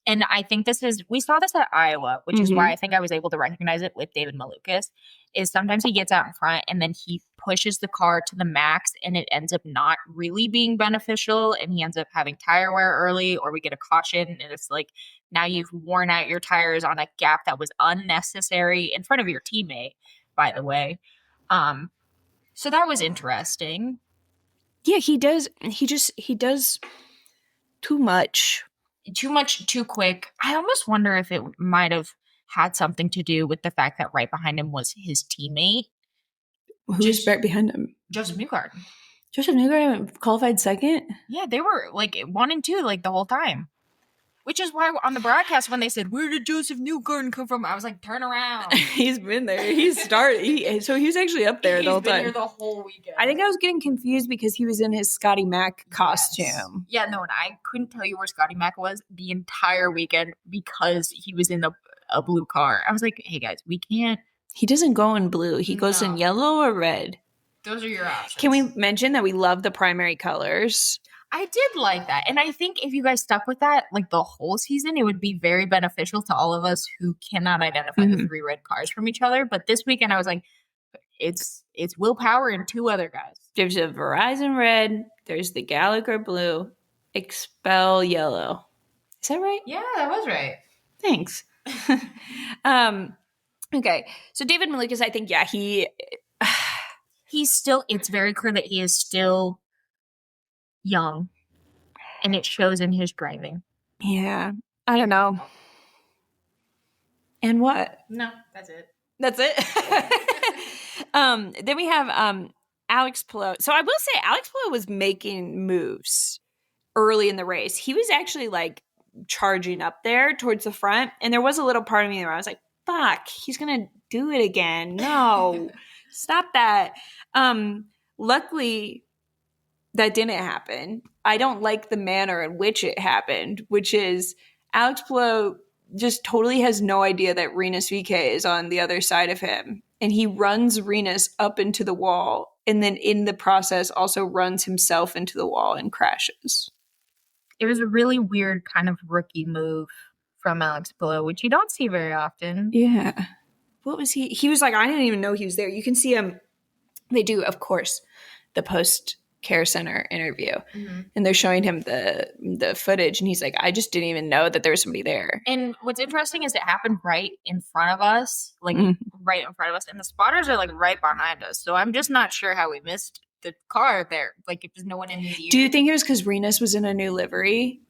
And I think we saw this at Iowa, which is why I think I was able to recognize it with David Malukas, is sometimes he gets out in front and then he pushes the car to the max and it ends up not really being beneficial and he ends up having tire wear early or we get a caution and it's like now you've worn out your tires on a gap that was unnecessary in front of your teammate, by the way. So that was interesting. Yeah, he does too much. Too quick. I almost wonder if it might have had something to do with the fact that right behind him was his teammate. Who's right behind him? Joseph Newgarden. Joseph Newgarden qualified second? Yeah, they were like 1 and 2 like the whole time. Which is why on the broadcast when they said, "Where did Joseph Newgarden come from?" I was like, "Turn around." He's been there. He's started. So he was actually up there the whole time. He's been here the whole weekend. I think I was getting confused because he was in his Scotty Mac costume. Yes. Yeah, no, and I couldn't tell you where Scotty Mac was the entire weekend because he was in a blue car. I was like, "Hey guys, we can't." He doesn't go in blue. He goes in yellow or red. Those are your options. Can we mention that we love the primary colors? I did like that. And I think if you guys stuck with that, like the whole season, it would be very beneficial to all of us who cannot identify the 3 red cars from each other. But this weekend I was like, it's Willpower and 2 other guys. There's a Verizon red. There's the Gallagher blue. Expel yellow. Is that right? Yeah, that was right. Thanks. Okay. So David Malukas, I think, yeah, he's still, it's very clear that he is still young, and it shows in his driving. Yeah. I don't know. And what? No, that's it. That's it. Then we have Alex Palou. So I will say Alex Palou was making moves early in the race. He was actually like charging up there towards the front, and there was a little part of me where I was like, fuck, he's gonna do it again. No. Stop that. Luckily that didn't happen. I don't like the manner in which it happened, which is Alex Palou just totally has no idea that Rinus VeeKay is on the other side of him. And he runs Rinus up into the wall, and then in the process also runs himself into the wall and crashes. It was a really weird kind of rookie move from Alex Palou, which you don't see very often. Yeah. What was he? He was like, I didn't even know he was there. You can see him. They do, of course, the post-care center interview. Mm-hmm. And they're showing him the footage. And he's like, I just didn't even know that there was somebody there. And what's interesting is it happened right in front of us. Like, right in front of us. And the spotters are, like, right behind us. So I'm just not sure how we missed the car there. Like, if there's no one in the view. Do you think it was because Rinus was in a new livery?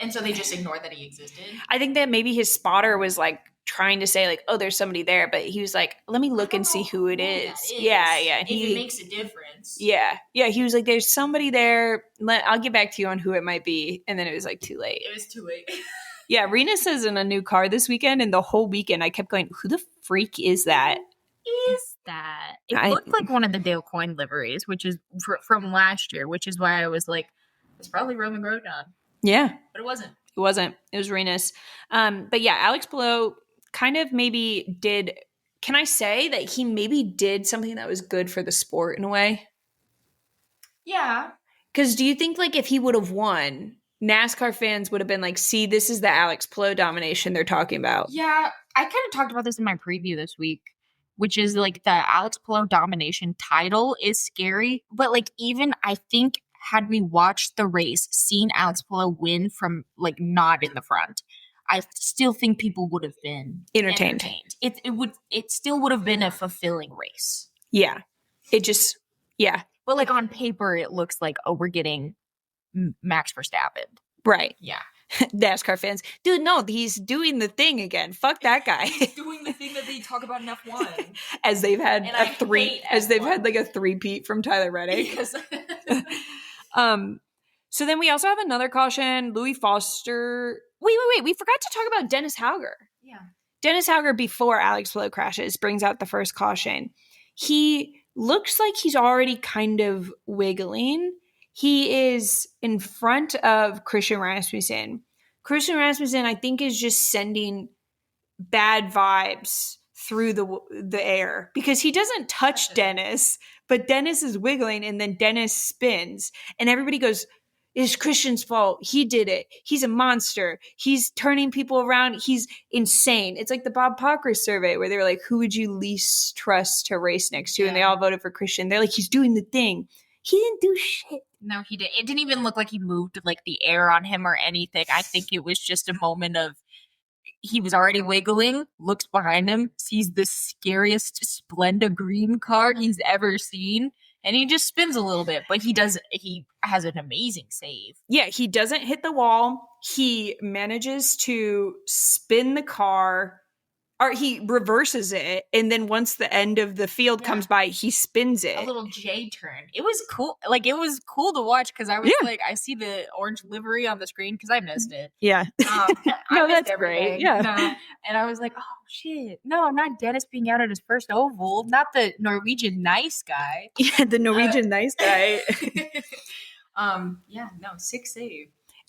And so they just ignored that he existed? I think that maybe his spotter was, like, trying to say, like, oh, there's somebody there. But he was like, let me look and see who it is. Yeah. And if it makes a difference. Yeah. He was like, there's somebody there. I'll get back to you on who it might be. And then it was, like, too late. It was too late. Yeah, Rinus is in a new car this weekend. And the whole weekend I kept going, who the freak is that? It looked like one of the Dale Coyne liveries, which is from last year, which is why I was like, it's probably Roman Grosjean. Yeah. But it wasn't. It wasn't. It was Rinus. But yeah, Alex Palou kind of maybe did, can I say that he maybe did something that was good for the sport in a way? Yeah. Because do you think like if he would have won, NASCAR fans would have been like, see, this is the Alex Palou domination they're talking about? Yeah. I kind of talked about this in my preview this week, which is like the Alex Palou domination title is scary. But like even I think had we watched the race, seen Alex Palou win from like not in the front, I still think people would have been entertained. It still would have been a fulfilling race. Yeah. Yeah. But like on paper, it looks like, oh, we're getting Max Verstappen. Right. Yeah. NASCAR fans, dude, no, he's doing the thing again. Fuck that guy. He's doing the thing that they talk about in F1. As they've had like a three-peat from Tyler Reddick. Yes. So then we also have another caution. Louis Foster. Wait. We forgot to talk about Dennis Hauger. Yeah. Dennis Hauger, before Alex Palou crashes, brings out the first caution. He looks like he's already kind of wiggling. He is in front of Christian Rasmussen. Christian Rasmussen, I think, is just sending bad vibes through the air because he doesn't touch Dennis, but Dennis is wiggling and then Dennis spins and everybody goes, it's Christian's fault. He did it. He's a monster. He's turning people around. He's insane. It's like the Bob Pocker survey where they were like, who would you least trust to race next to? Yeah. And they all voted for Christian. They're like, he's doing the thing. He didn't do shit. No, he didn't. It didn't even look like he moved like the air on him or anything. I think it was just a moment of he was already wiggling, looks behind him, sees the scariest Splenda green car he's ever seen. And he just spins a little bit, but he has an amazing save. Yeah, he doesn't hit the wall. He manages to spin the car or he reverses it, and then once the end of the field comes by, he spins it. A little J turn. It was cool. Like, it was cool to watch because I was like, I see the orange livery on the screen because I missed it. Yeah. No, that's great. Yeah. No. And I was like, oh, shit. No, not Dennis being out at his first oval. Not the Norwegian nice guy. Yeah, the Norwegian nice guy. Yeah, no, sick save.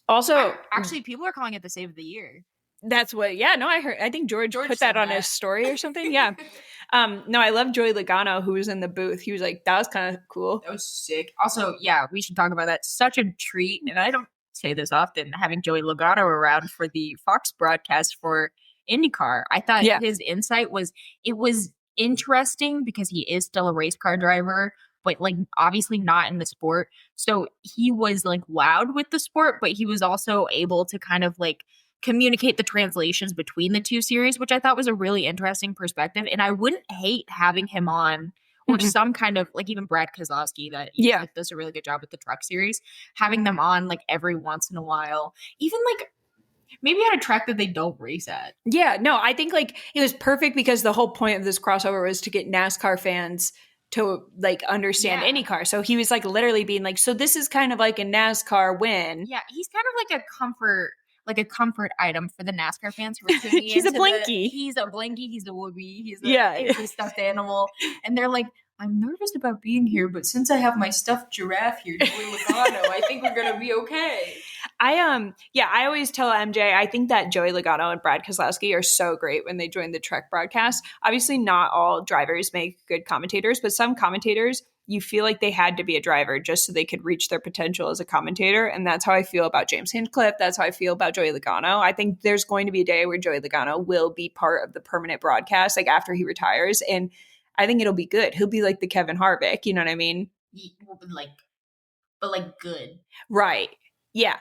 Also, actually, people are calling it the save of the year. That's what, I heard. I think George put that on his story or something. Yeah. No, I love Joey Logano, who was in the booth. He was like, that was kind of cool. That was sick. Also, yeah, we should talk about that. Such a treat. And I don't say this often, having Joey Logano around for the Fox broadcast for IndyCar. I thought his insight was interesting because he is still a race car driver, but like obviously not in the sport. So he was like loud with the sport, but he was also able to kind of like communicate the translations between the two series, which I thought was a really interesting perspective. And I wouldn't hate having him on, or some kind of, like, even Brad Keselowski that does a really good job with the truck series, having them on like every once in a while, even like maybe at a track that they don't race at. Yeah, no, I think like it was perfect because the whole point of this crossover was to get NASCAR fans to like understand IndyCar. So he was like literally being like, so this is kind of like a NASCAR win. Yeah, he's kind of like a comfort item for the NASCAR fans who are tuning he's a blankie. He's a blankie. He's a whoopee. He's a stuffed animal. And they're like, I'm nervous about being here, but since I have my stuffed giraffe here, Joey Logano, I think we're gonna be okay. I always tell MJ, I think that Joey Logano and Brad Keselowski are so great when they join the Trek broadcast. Obviously, not all drivers make good commentators, but some commentators, you feel like they had to be a driver just so they could reach their potential as a commentator. And that's how I feel about James Hinchcliffe. That's how I feel about Joey Logano. I think there's going to be a day where Joey Logano will be part of the permanent broadcast, like after he retires. And I think it'll be good. He'll be like the Kevin Harvick. You know what I mean? But like good. Right. Yeah.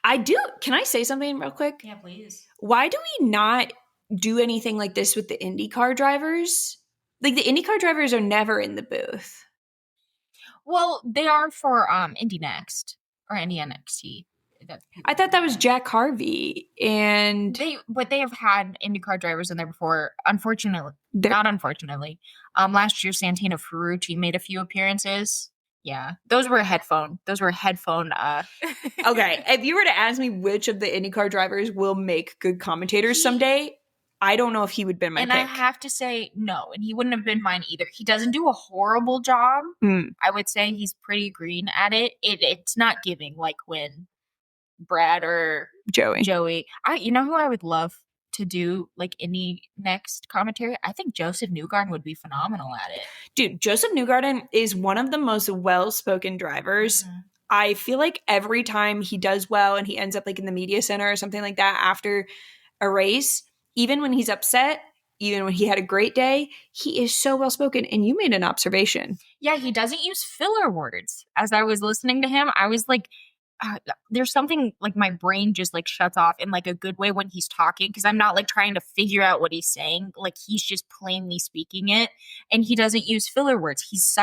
I do. Can I say something real quick? Yeah, please. Why do we not do anything like this with the IndyCar drivers? Like the IndyCar drivers are never in the booth. Well, they are for Indy Next or Indy NXT. I thought that was Jack Harvey, and they have had IndyCar drivers in there before. Unfortunately, not unfortunately. Last year Santino Ferrucci made a few appearances. Yeah, those were headphone. Okay, if you were to ask me which of the IndyCar drivers will make good commentators someday, I don't know if he would be my pick. I have to say no, and he wouldn't have been mine either. He doesn't do a horrible job. I would say he's pretty green at it. It's not giving like when Brad or Joey. You know who I would love to do like Indy Next commentary? I think Joseph Newgarden would be phenomenal at it. Dude, Joseph Newgarden is one of the most well-spoken drivers. I feel like every time he does well and he ends up like in the media center or something like that after a race, even when he's upset, even when he had a great day, he is so well-spoken. And you made an observation. Yeah, he doesn't use filler words. As I was listening to him, I was like, there's something like my brain just like shuts off in like a good way when he's talking, because I'm not like trying to figure out what he's saying. Like he's just plainly speaking it, and he doesn't use filler words. He's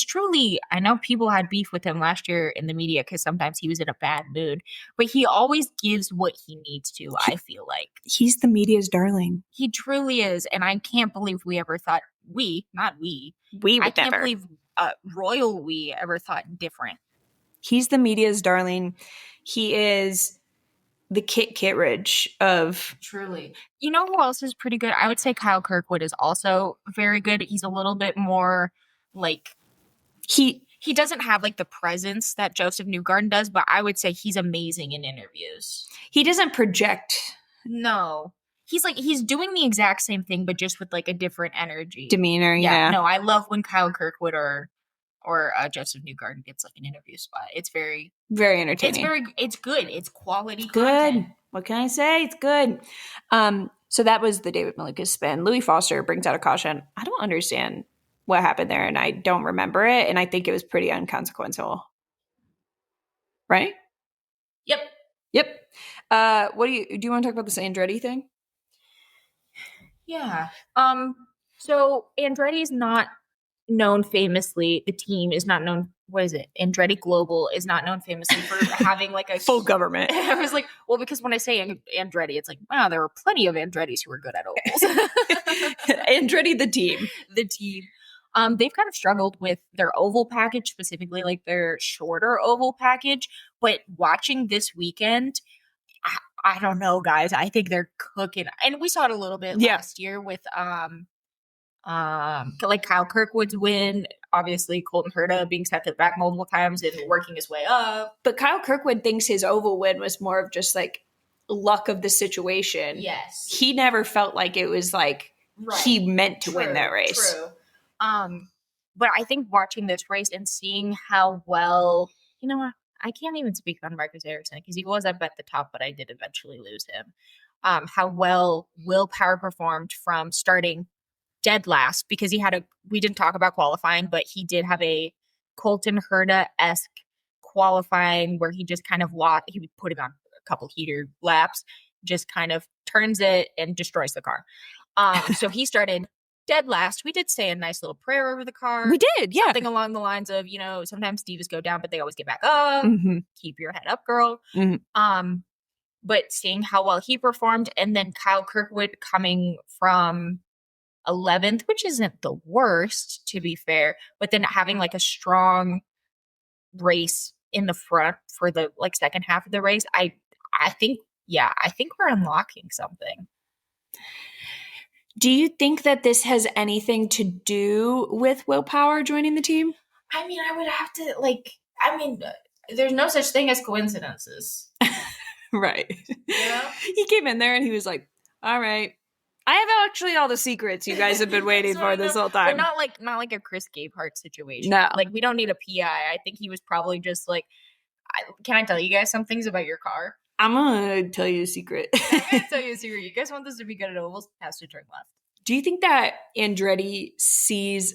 truly, I know people had beef with him last year in the media because sometimes he was in a bad mood, but he always gives what he needs to. I feel like he's the media's darling. He truly is. And I can't believe we ever thought we would I can't never believe royal we ever thought different. He's the media's darling. He is the Kit Kittredge of... Truly. You know who else is pretty good? I would say Kyle Kirkwood is also very good. He's a little bit more like... He doesn't have like the presence that Joseph Newgarden does, but I would say he's amazing in interviews. He doesn't project. No. He's doing the exact same thing, but just with like a different energy. Demeanor, yeah. No, I love when Kyle Kirkwood or Joseph Newgarden gets like an interview spot. It's very, very entertaining. It's good. It's quality content. Good. What can I say? It's good. So that was the David Malukas spin. Louis Foster brings out a caution. I don't understand what happened there, and I don't remember it, and I think it was pretty unconsequential. Right? Yep. What do you want to talk about this Andretti thing? Yeah. So Andretti's not known famously, the team is not known what is it? Andretti Global is not known famously for having like a Full government. I was like, well, because when I say Andretti, it's like, wow, there are plenty of Andrettis who are good at ovals. Andretti, the team. The team. They've kind of struggled with their oval package, specifically like their shorter oval package. But watching this weekend, I don't know, guys. I think they're cooking, and we saw it a little bit last year with like Kyle Kirkwood's win. Obviously, Colton Herta being set to the back multiple times and working his way up. But Kyle Kirkwood thinks his oval win was more of just like luck of the situation. Yes, he never felt like it was like he meant to win that race. True. But I think watching this race and seeing how well, you know what, I can't even speak on Marcus Ericsson because he was up at the top, but I did eventually lose him. How well Willpower performed from starting dead last, because we didn't talk about qualifying, but he did have a Colton Herta-esque qualifying where he just kind of he put him on a couple heater laps, just kind of turns it and destroys the car. So he started dead last. We did say a nice little prayer over the car. We did, yeah. Something along the lines of, sometimes divas go down, but they always get back up. Mm-hmm. Keep your head up, girl. Mm-hmm. But seeing how well he performed, and then Kyle Kirkwood coming from 11th, which isn't the worst, to be fair, but then having like a strong race in the front for the like second half of the race, I think we're unlocking something. Do you think that this has anything to do with Willpower joining the team? I mean, I would have to there's no such thing as coincidences. Right. Yeah. He came in there and he was like, all right, I have actually all the secrets you guys have been waiting for this whole time. But not like a Chris Gabehart situation. No. Like, we don't need a PI. I think he was probably just like, can I tell you guys some things about your car? I'm going to tell you a secret. I'm going to tell you a secret. You guys want this to be good at ovals? Has to turn left. Do you think that Andretti sees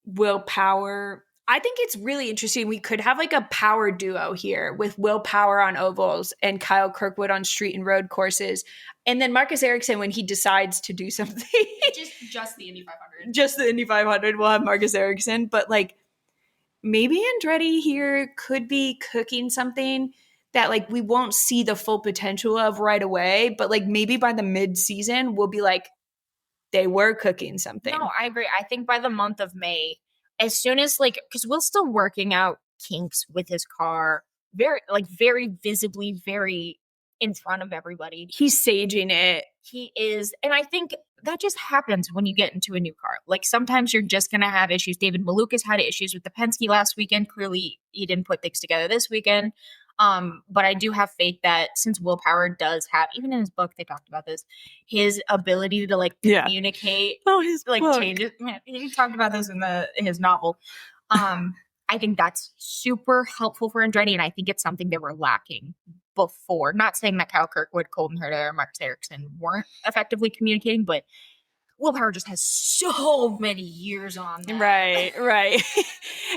Willpower? I think it's really interesting. We could have like a power duo here with Willpower on ovals and Kyle Kirkwood on street and road courses. And then Marcus Ericsson, when he decides to do something. just the Indy 500. Just the Indy 500, we'll have Marcus Ericsson. But like, maybe Andretti here could be cooking something that like we won't see the full potential of right away. But like maybe by the mid-season, we'll be like, they were cooking something. No, I agree. I think by the month of May, as soon as because Will's still working out kinks with his car, very visibly, very in front of everybody. He's saging it. He is. And I think that just happens when you get into a new car. Like, sometimes you're just going to have issues. David Malukas had issues with the Penske last weekend. Clearly, he didn't put things together this weekend. But I do have faith that since Willpower does have, even in his book, they talked about this, his ability to communicate. Oh, his book. Changes. He talked about this in his novel. I think that's super helpful for Andretti, and I think it's something they were lacking before. Not saying that Kyle Kirkwood, Colton Herta, or Marcus Ericsson weren't effectively communicating, but Willpower just has so many years on that. Right.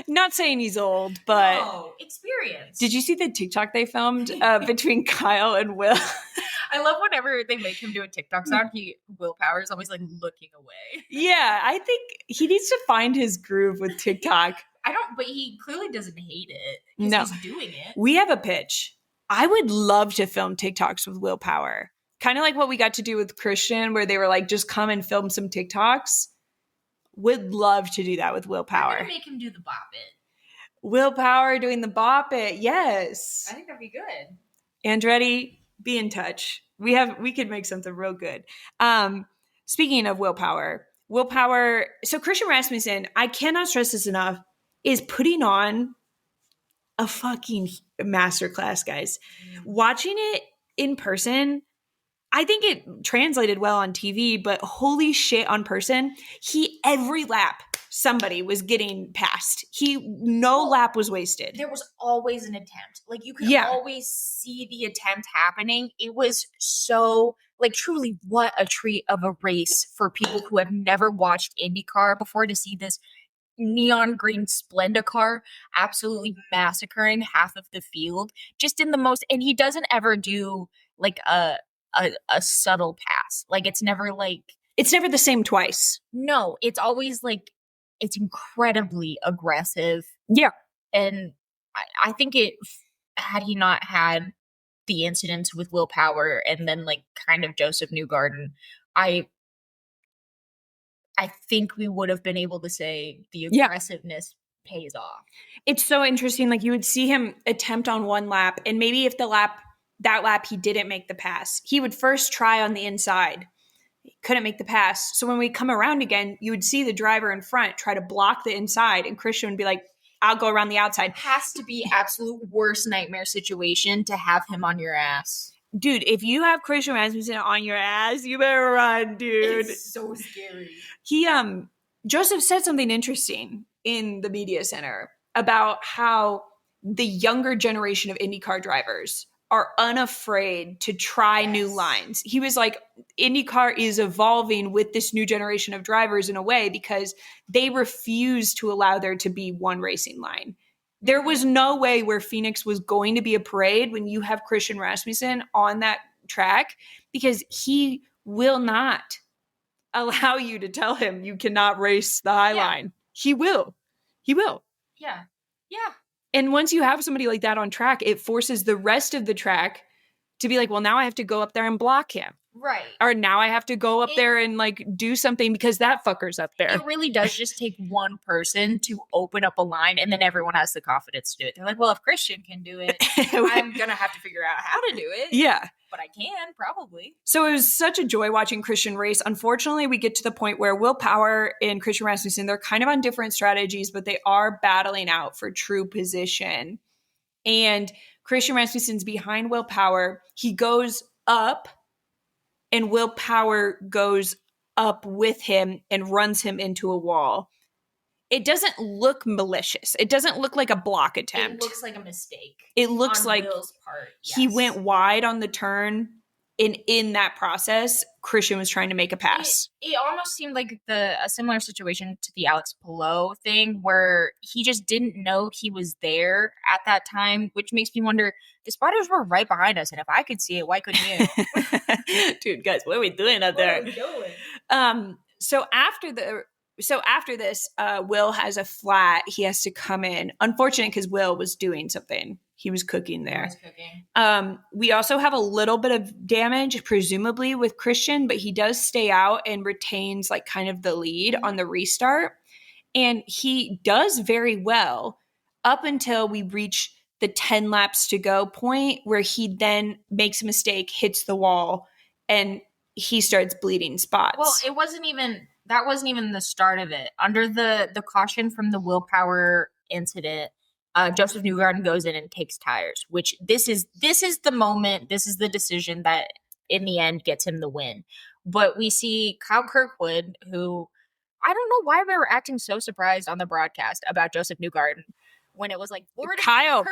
Not saying he's old, but no, experience. Did you see the TikTok they filmed between Kyle and Will? I love whenever they make him do a TikTok sound, Willpower is always like looking away. Yeah, I think he needs to find his groove with TikTok. But he clearly doesn't hate it. No. He's doing it. We have a pitch. I would love to film TikToks with Willpower. Kind of like what we got to do with Christian, where they were like, just come and film some TikToks. Would love to do that with Willpower. I'm going to make him do the bop it. Willpower doing the bop it. Yes. I think that'd be good. Andretti, be in touch. We could make something real good. Speaking of Willpower, so Christian Rasmussen, I cannot stress this enough, is putting on a fucking masterclass, guys. Watching it in person, I think it translated well on TV, but holy shit, on person, every lap, somebody was getting past. No lap was wasted. There was always an attempt. Like, you could always see the attempt happening. It was so, truly, what a treat of a race for people who have never watched IndyCar before, to see this neon green Splenda car absolutely massacring half of the field. Just in the most, and he doesn't ever do, a subtle pass. It's never the same twice. No, it's always it's incredibly aggressive Yeah. And I think had he not had the incidents with Will Power and then like kind of Joseph Newgarden, I think we would have been able to say the aggressiveness pays off. It's so interesting. Like you would see him attempt on one lap, and maybe if that lap he didn't make the pass, he would first try on the inside. He couldn't make the pass. So when we come around again, you would see the driver in front try to block the inside, and Christian would be like, I'll go around the outside. Has to be absolute worst nightmare situation to have him on your ass. Dude, if you have Christian Rasmussen on your ass, you better run, dude. It's so scary. Joseph said something interesting in the media center about how the younger generation of IndyCar drivers are unafraid to try new lines. He was like, IndyCar is evolving with this new generation of drivers in a way because they refuse to allow there to be one racing line. There was no way where Phoenix was going to be a parade when you have Christian Rasmussen on that track, because he will not allow you to tell him you cannot race the high line. He will. Yeah. And once you have somebody like that on track, it forces the rest of the track to be like, well, now I have to go up there and block him. Right. Or now I have to go up there and like do something because that fucker's up there. It really does just take one person to open up a line, and then everyone has the confidence to do it. They're like, well, if Christian can do it, I'm going to have to figure out how to do it. Yeah. But I can, probably. So it was such a joy watching Christian race. Unfortunately, we get to the point where Will Power and Christian Rasmussen, they're kind of on different strategies, but they are battling out for true position. And Christian Rasmussen's behind Will Power. He goes up, and Will Power goes up with him and runs him into a wall. It doesn't look malicious. It doesn't look like a block attempt. It looks like a mistake. It looks like Will's part. He went wide on the turn, and in that process, Christian was trying to make a pass. It almost seemed like a similar situation to the Alex Palou thing, where he just didn't know he was there at that time, which makes me wonder, the spotters were right behind us, and if I could see it, why couldn't you? Dude, guys, what are we doing up there? What are we doing? So after this, Will has a flat. He has to come in. Unfortunate, because Will was doing something. He was cooking there. We also have a little bit of damage, presumably with Christian, but he does stay out and retains like kind of the lead on the restart. And he does very well up until we reach the 10 laps to go point, where he then makes a mistake, hits the wall, and he starts bleeding spots. Well, that wasn't even the start of it. Under the caution from the Will Power incident, Joseph Newgarden goes in and takes tires, which this is the moment, this is the decision that in the end gets him the win. But we see Kyle Kirkwood, who, I don't know why they were acting so surprised on the broadcast about Joseph Newgarden when it was like, Kyle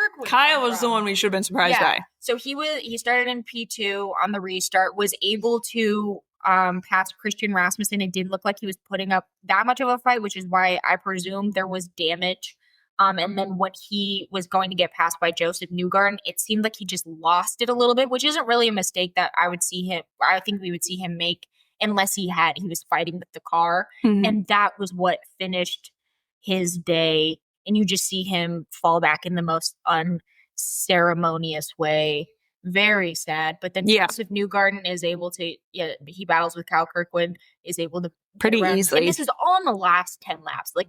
was the one we should have been surprised by. So he started in P2 on the restart, was able to pass Christian Rasmussen. It didn't look like he was putting up that much of a fight, which is why I presume there was damage. And then when he was going to get passed by Joseph Newgarden, it seemed like he just lost it a little bit, which isn't really a mistake that I think we would see him make unless he was fighting with the car. Mm-hmm. And that was what finished his day. And you just see him fall back in the most unceremonious way. Very sad. But then Joseph Newgarden is able to, he battles with Kyle Kirkwood, is able to pretty easily. And this is all in the last 10 laps. Like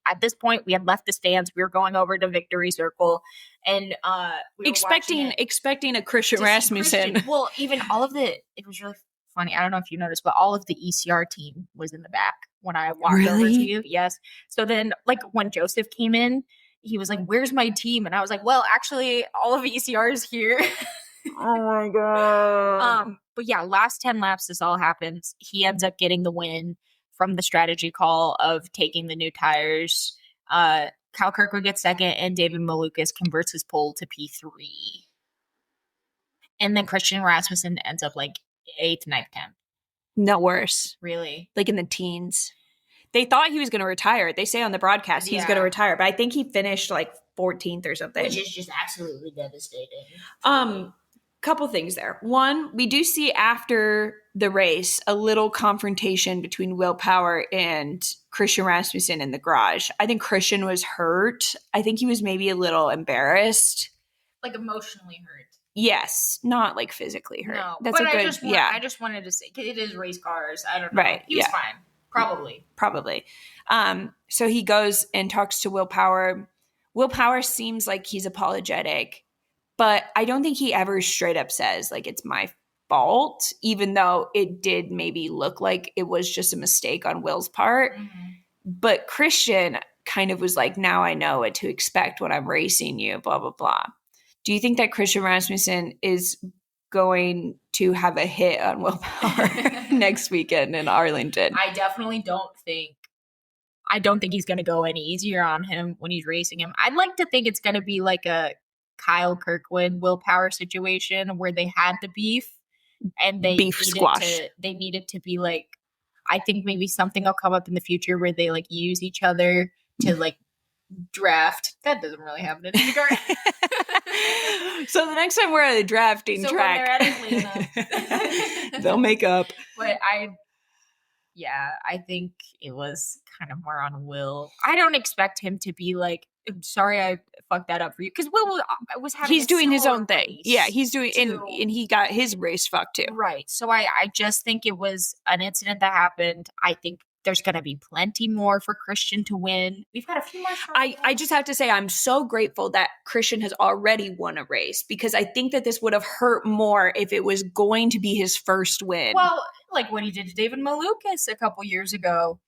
at this point, we had left the stands. We were going over to Victory Circle, and we were expecting a Christian Rasmussen. Well, even it was really funny. I don't know if you noticed, but all of the ECR team was in the back when I walked over to you. Yes. So then, like, when Joseph came in, he was like, "Where's my team?" And I was like, "Well, actually, all of ECR is here." Oh my god. But yeah, last 10 laps, this all happens. He ends up getting the win from the strategy call of taking the new tires. Kyle Kirkwood gets second, and David Malukas converts his pole to P3. And then Christian Rasmussen ends up like 8th, 9th, 10th. No worse. Really? Like in the teens. They thought he was going to retire. They say on the broadcast he's going to retire, but I think he finished like 14th or something. Which is just absolutely devastating. couple things there. One, we do see after the race a little confrontation between Will Power and Christian Rasmussen in the garage. I think Christian was hurt. I think he was maybe a little embarrassed. Like emotionally hurt. Yes, not like physically hurt. No, that's but a good. I just wanted to say it is race cars. I don't know. Right. He was fine. Probably. So he goes and talks to Will Power. Will Power seems like he's apologetic, but I don't think he ever straight up says like it's my fault, even though it did maybe look like it was just a mistake on Will's part. Mm-hmm. But Christian kind of was like, now I know what to expect when I'm racing you, blah, blah, blah. Do you think that Christian Rasmussen is going to have a hit on Will Power next weekend in Arlington? I definitely don't think he's going to go any easier on him when he's racing him. I'd like to think it's going to be like a Kyle Kirkwood Will Power situation where they had the beef and they needed to be like, I think maybe something will come up in the future where they like use each other to like draft. That doesn't really happen in IndyCar. So the next time we're at a drafting track, when they're at Atlanta, they'll make up. But I think it was kind of more on Will. I don't expect him to be like, sorry, I fucked that up for you. Because Will was having he's doing his own thing. Yeah, he's doing, and he got his race fucked too. Right. So I just think it was an incident that happened. I think there's going to be plenty more for Christian to win. We've got a few more. I just have to say I'm so grateful that Christian has already won a race because I think that this would have hurt more if it was going to be his first win. Well, like what he did to David Malukas a couple years ago.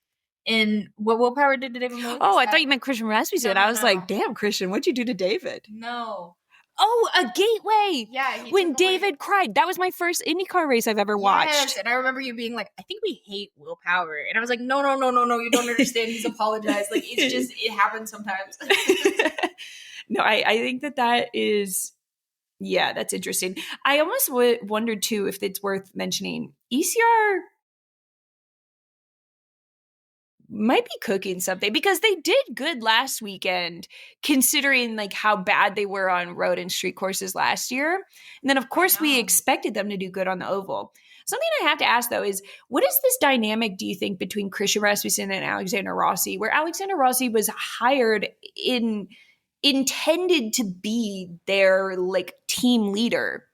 And what Will Power did to David Malukas. Oh, I thought you meant Christian Rasmussen. I was like, damn, Christian, what'd you do to David? No. Oh, a gateway. Yeah. When David cried. That was my first IndyCar race I've ever watched. Yes, and I remember you being like, I think we hate Will Power. And I was like, no, you don't understand. He's apologized. Like, it's just, it happens sometimes. No, I think that is, yeah, that's interesting. I almost wondered too if it's worth mentioning. ECR might be cooking something because they did good last weekend considering like how bad they were on road and street courses last year. And then of course we expected them to do good on the oval. Something I have to ask though is what is this dynamic do you think between Christian Rasmussen and Alexander Rossi where Alexander Rossi was hired intended to be their like team leader.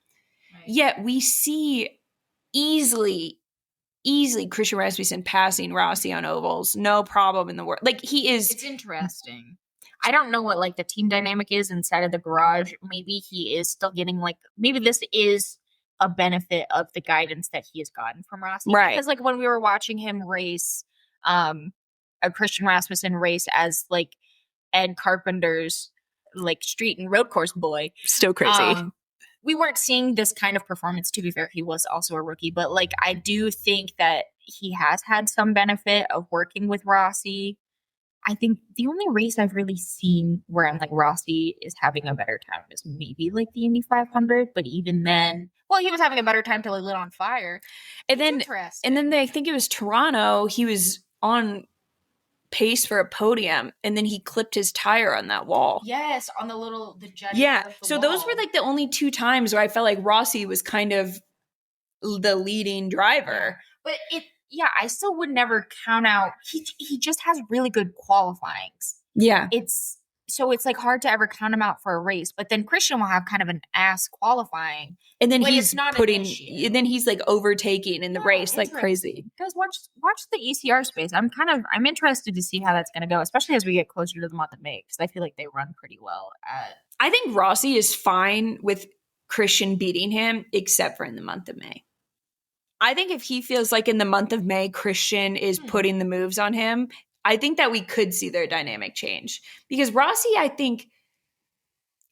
Right. Yet we see easily Christian Rasmussen passing Rossi on ovals, no problem in the world. Like he is. It's interesting. I don't know what like the team dynamic is inside of the garage. Maybe he is still getting like, maybe this is a benefit of the guidance that he has gotten from Rossi. Right. Because like when we were watching him race, a Christian Rasmussen race as like Ed Carpenter's like street and road course boy. Still crazy. We weren't seeing this kind of performance. To be fair, he was also a rookie, but like I do think that he has had some benefit of working with Rossi. I think the only race I've really seen where I'm like Rossi is having a better time is maybe like the Indy 500, but even then, well, he was having a better time till he lit on fire. And then I think it was Toronto. He was on pace for a podium and then he clipped his tire on that wall. Yes, on the jetty. Yeah. So those were like the only two times where I felt like Rossi was kind of the leading driver. Yeah. But I still would never count out he just has really good qualifyings. Yeah. It's like hard to ever count him out for a race, but then Christian will have kind of an ass qualifying. And then he's and then he's like overtaking in the race like crazy. Guys, watch the ECR space. I'm interested to see how that's going to go, especially as we get closer to the month of May, because I feel like they run pretty well. I think Rossi is fine with Christian beating him, except for in the month of May. I think if he feels like in the month of May, Christian is putting the moves on him, I think that we could see their dynamic change. Because Rossi, I think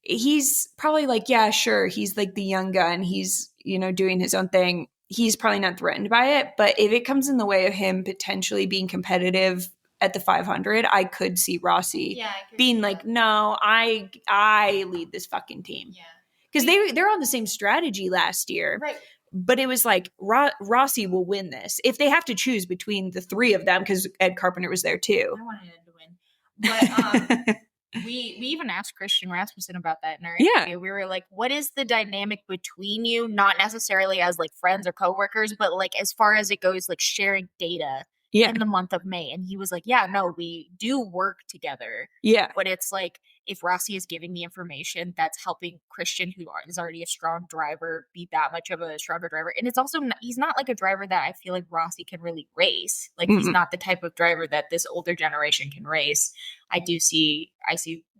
he's probably like, yeah, sure. He's like the young gun. He's, doing his own thing. He's probably not threatened by it. But if it comes in the way of him potentially being competitive at the 500, I could see Rossi being like, no, I lead this fucking team. Yeah. Because they're on the same strategy last year. Right. But it was like Rossi will win this if they have to choose between the three of them because Ed Carpenter was there too. I wanted Ed to win, but We even asked Christian Rasmussen about that in our Yeah. interview. We were like, what is the dynamic between you? Not necessarily as like friends or coworkers, but like as far as it goes, like sharing data Yeah. in the month of May. And he was like, yeah, no, we do work together. Yeah. But it's like if Rossi is giving the information, that's helping Christian, who is already a strong driver, be that much of a stronger driver. And it's also, he's not like a driver that I feel like Rossi can really race. Like he's not the type of driver that this older generation can race. I see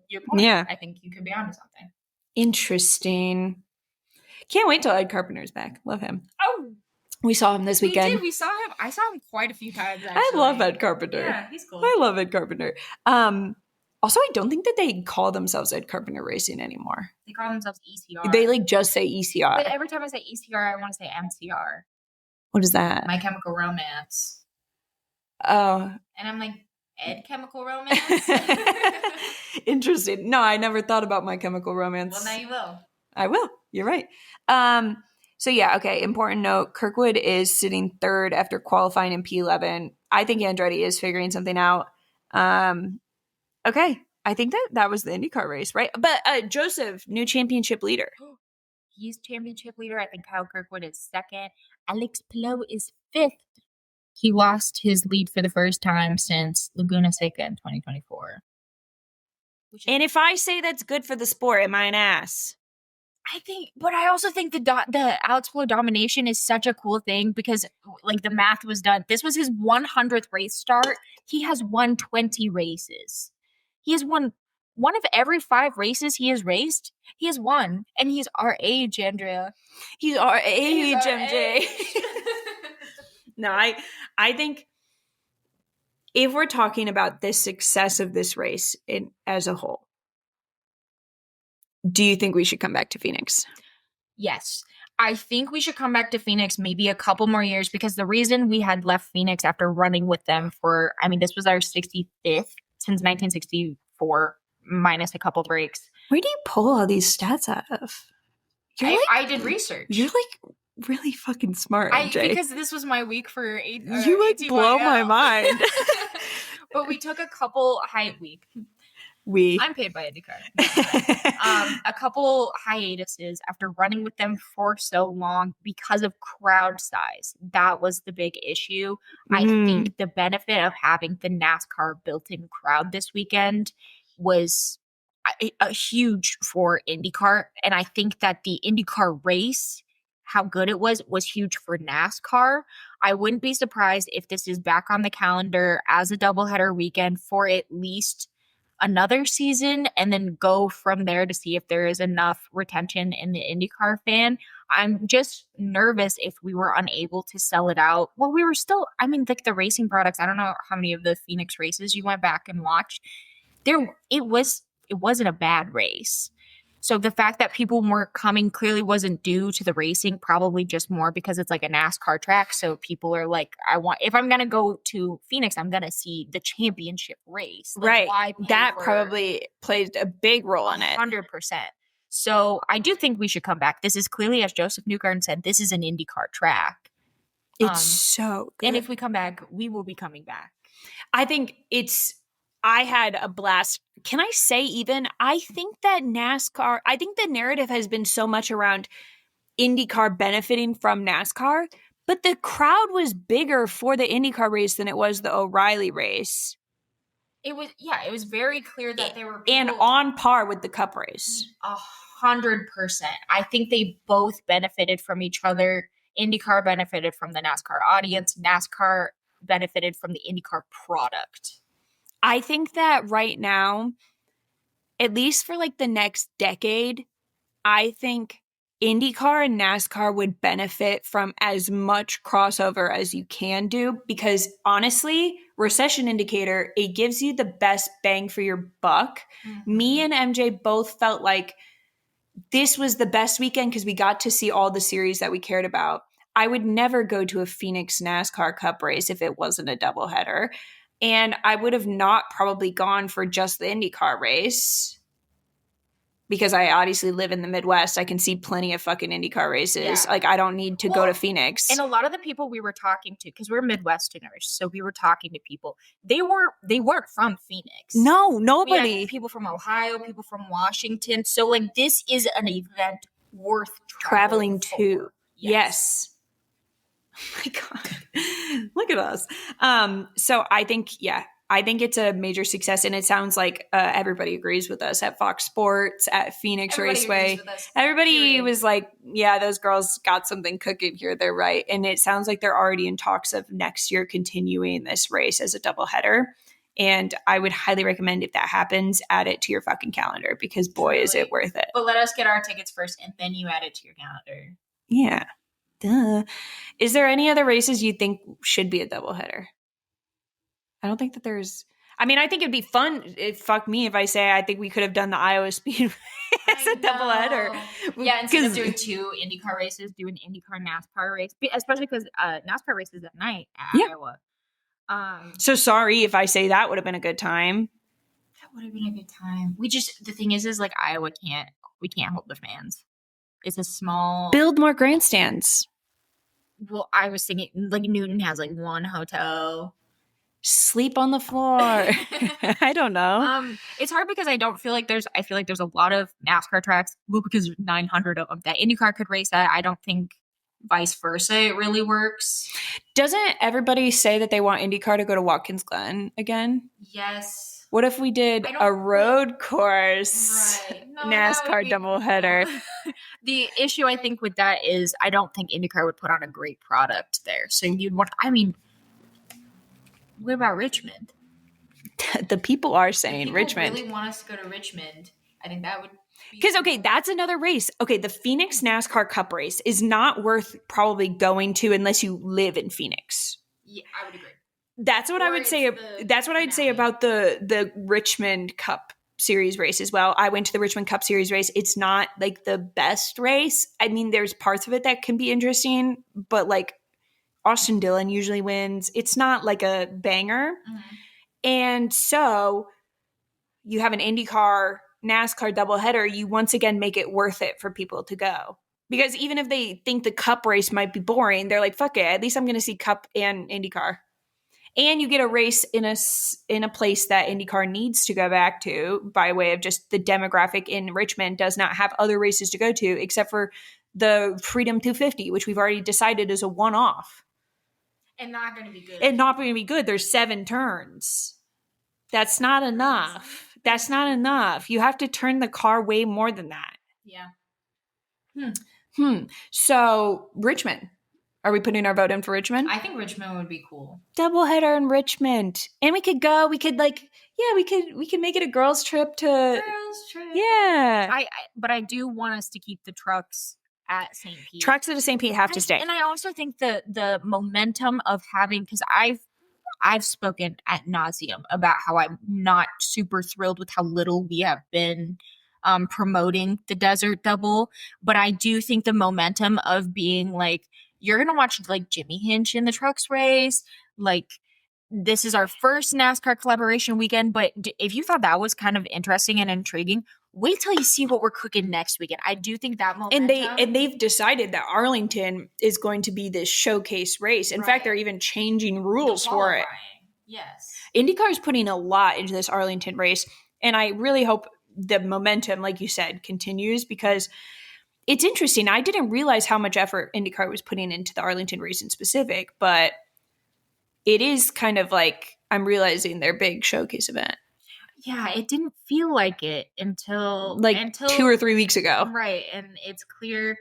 your point. Yeah. I think you could be onto something. Interesting. Can't wait till Ed Carpenter's back. Love him. Oh, we saw him this weekend. We did. We saw him. I saw him quite a few times, actually. I love Ed Carpenter. Yeah, he's cool. I love Ed Carpenter. Also, I don't think that they call themselves Ed Carpenter Racing anymore. They call themselves ECR. They like just say ECR. But every time I say ECR, I want to say MCR. What is that? My Chemical Romance. Oh. And I'm like, Ed Chemical Romance? Interesting. No, I never thought about My Chemical Romance. Well, now you will. I will. You're right. So yeah, okay. Important note, Kirkwood is sitting third after qualifying in P11. I think Andretti is figuring something out. Okay. I think that was the IndyCar race, right? But Joseph, new championship leader. He's championship leader. I think Kyle Kirkwood is second. Alex Palou is fifth. He lost his lead for the first time since Laguna Seca in 2024. And if I say that's good for the sport, am I an ass? But I also think the Alex Palou domination is such a cool thing because like the math was done. This was his 100th race start. He has won 20 races. He has won one of every 5 races he has raced. He has won, and he's our age, Andrea. He's our age, MJ. No, I think if we're talking about the success of this race as a whole, do you think we should come back to Phoenix? Yes. I think we should come back to Phoenix maybe a couple more years because the reason we had left Phoenix after running with them this was our 65th since 1964, minus a couple breaks. Where do you pull all these stats out of? I did research. You're like really fucking smart, MJ. Because this was my week for you like blow my mind. But we took a couple I'm paid by IndyCar. A couple hiatuses after running with them for so long because of crowd size. That was the big issue. I think the benefit of having the NASCAR built-in crowd this weekend was a huge for IndyCar. And I think that the IndyCar race, how good it was huge for NASCAR. I wouldn't be surprised if this is back on the calendar as a doubleheader weekend for at least another season and then go from there to see if there is enough retention in the IndyCar fan. I'm just nervous if we were unable to sell it out. Well, we were still, like the racing products, I don't know how many of the Phoenix races you went back and watched. It wasn't a bad race. So the fact that people weren't coming clearly wasn't due to the racing, probably just more because it's like a NASCAR track. So people are like, if I'm going to go to Phoenix, I'm going to see the championship race. Like, right. That probably played a big role in it. 100%. So I do think we should come back. This is clearly, as Joseph Newgarden said, this is an IndyCar track. It's so good. And if we come back, we will be coming back. I had a blast. Can I say I think that NASCAR, I think the narrative has been so much around IndyCar benefiting from NASCAR, but the crowd was bigger for the IndyCar race than it was the O'Reilly race. It was very clear that there were people, and on par with the Cup race. 100%. I think they both benefited from each other. IndyCar benefited from the NASCAR audience. NASCAR benefited from the IndyCar product. I think that right now, at least for like the next decade, I think IndyCar and NASCAR would benefit from as much crossover as you can do because honestly, recession indicator, it gives you the best bang for your buck. Mm-hmm. Me and MJ both felt like this was the best weekend because we got to see all the series that we cared about. I would never go to a Phoenix NASCAR Cup race if it wasn't a doubleheader. And I would have not probably gone for just the IndyCar race. because I obviously live in the Midwest. I can see plenty of fucking IndyCar races. Yeah. Like, I don't need to go to Phoenix. And a lot of the people we were talking to, because we're Midwesterners, so we were talking to people. They weren't from Phoenix. No, We nobody. had people from Ohio, people from Washington. So like this is an event worth Traveling for. to. Yes. Oh my God. Look at us. So I think it's a major success, and it sounds like everybody agrees with us at Fox Sports, at Phoenix Raceway. Everybody was like, yeah, those girls got something cooking here. They're right. And it sounds like they're already in talks of next year continuing this race as a doubleheader. And I would highly recommend, if that happens, add it to your fucking calendar, because boy, is it worth it. But let us get our tickets first, and then you add it to your calendar. Yeah. Duh. Is there any other races you think should be a doubleheader? I don't think that there's. I mean, I think it'd be fun. Fuck me if I say I think we could have done the Iowa Speedway as a doubleheader. Yeah, instead of doing 2 IndyCar races, do an IndyCar NASCAR race, especially because NASCAR races at night at Iowa. So sorry if I say that would have been a good time. That would have been a good time. The thing is like Iowa we can't hold the fans. It's a small. Build more grandstands. Well, I was thinking like Newton has like 1 hotel. Sleep on the floor. I don't know. It's hard because I feel like there's a lot of NASCAR tracks. Well, because 900 of them that IndyCar could race at. I don't think vice versa it really works. Doesn't everybody say that they want IndyCar to go to Watkins Glen again? Yes. What if we did a road course NASCAR doubleheader? The issue I think with that is I don't think IndyCar would put on a great product there. So you'd want. I mean, what about Richmond? The people are saying Richmond. Really want us to go to Richmond. I think that would. Because, okay, that's another race. Okay, the Phoenix NASCAR Cup race is not worth probably going to unless you live in Phoenix. Yeah, I would agree. That's what I would say. That's what I'd say about the Richmond Cup Series race as well. I went to the Richmond Cup Series race. It's not like the best race. I mean, there's parts of it that can be interesting, but like Austin Dillon usually wins. It's not like a banger. Mm-hmm. And so you have an IndyCar NASCAR doubleheader, you once again make it worth it for people to go. Because even if they think the Cup race might be boring, they're like, fuck it, at least I'm going to see Cup and IndyCar. And you get a race in a place that IndyCar needs to go back to, by way of just the demographic in Richmond does not have other races to go to except for the Freedom 250, which we've already decided is a one-off. And not going to be good. And not going to be good. There's 7 turns. That's not enough. That's not enough. You have to turn the car way more than that. Yeah. So, Richmond. Are we putting our vote in for Richmond? I think Richmond would be cool. Doubleheader in Richmond. And we could go. We could make it a girls' trip to. Girls' trip. Yeah. But I do want us to keep the trucks at St. Pete. Trucks at St. Pete have to stay. And I also think the momentum of having, because I've spoken ad nauseum about how I'm not super thrilled with how little we have been promoting the Desert Double, but I do think the momentum of being like, you're going to watch like Jimmy Hinch in the trucks race. Like, this is our first NASCAR collaboration weekend. But if you thought that was kind of interesting and intriguing, wait till you see what we're cooking next weekend. I do think that momentum. And they've decided that Arlington is going to be this showcase race. In fact, they're even changing rules for it. Yes. IndyCar is putting a lot into this Arlington race. And I really hope the momentum, like you said, continues, because it's interesting. I didn't realize how much effort IndyCar was putting into the Arlington race in specific, but it is kind of like I'm realizing their big showcase event. Yeah, it didn't feel like it until 2 or 3 weeks ago. Right, and it's clear.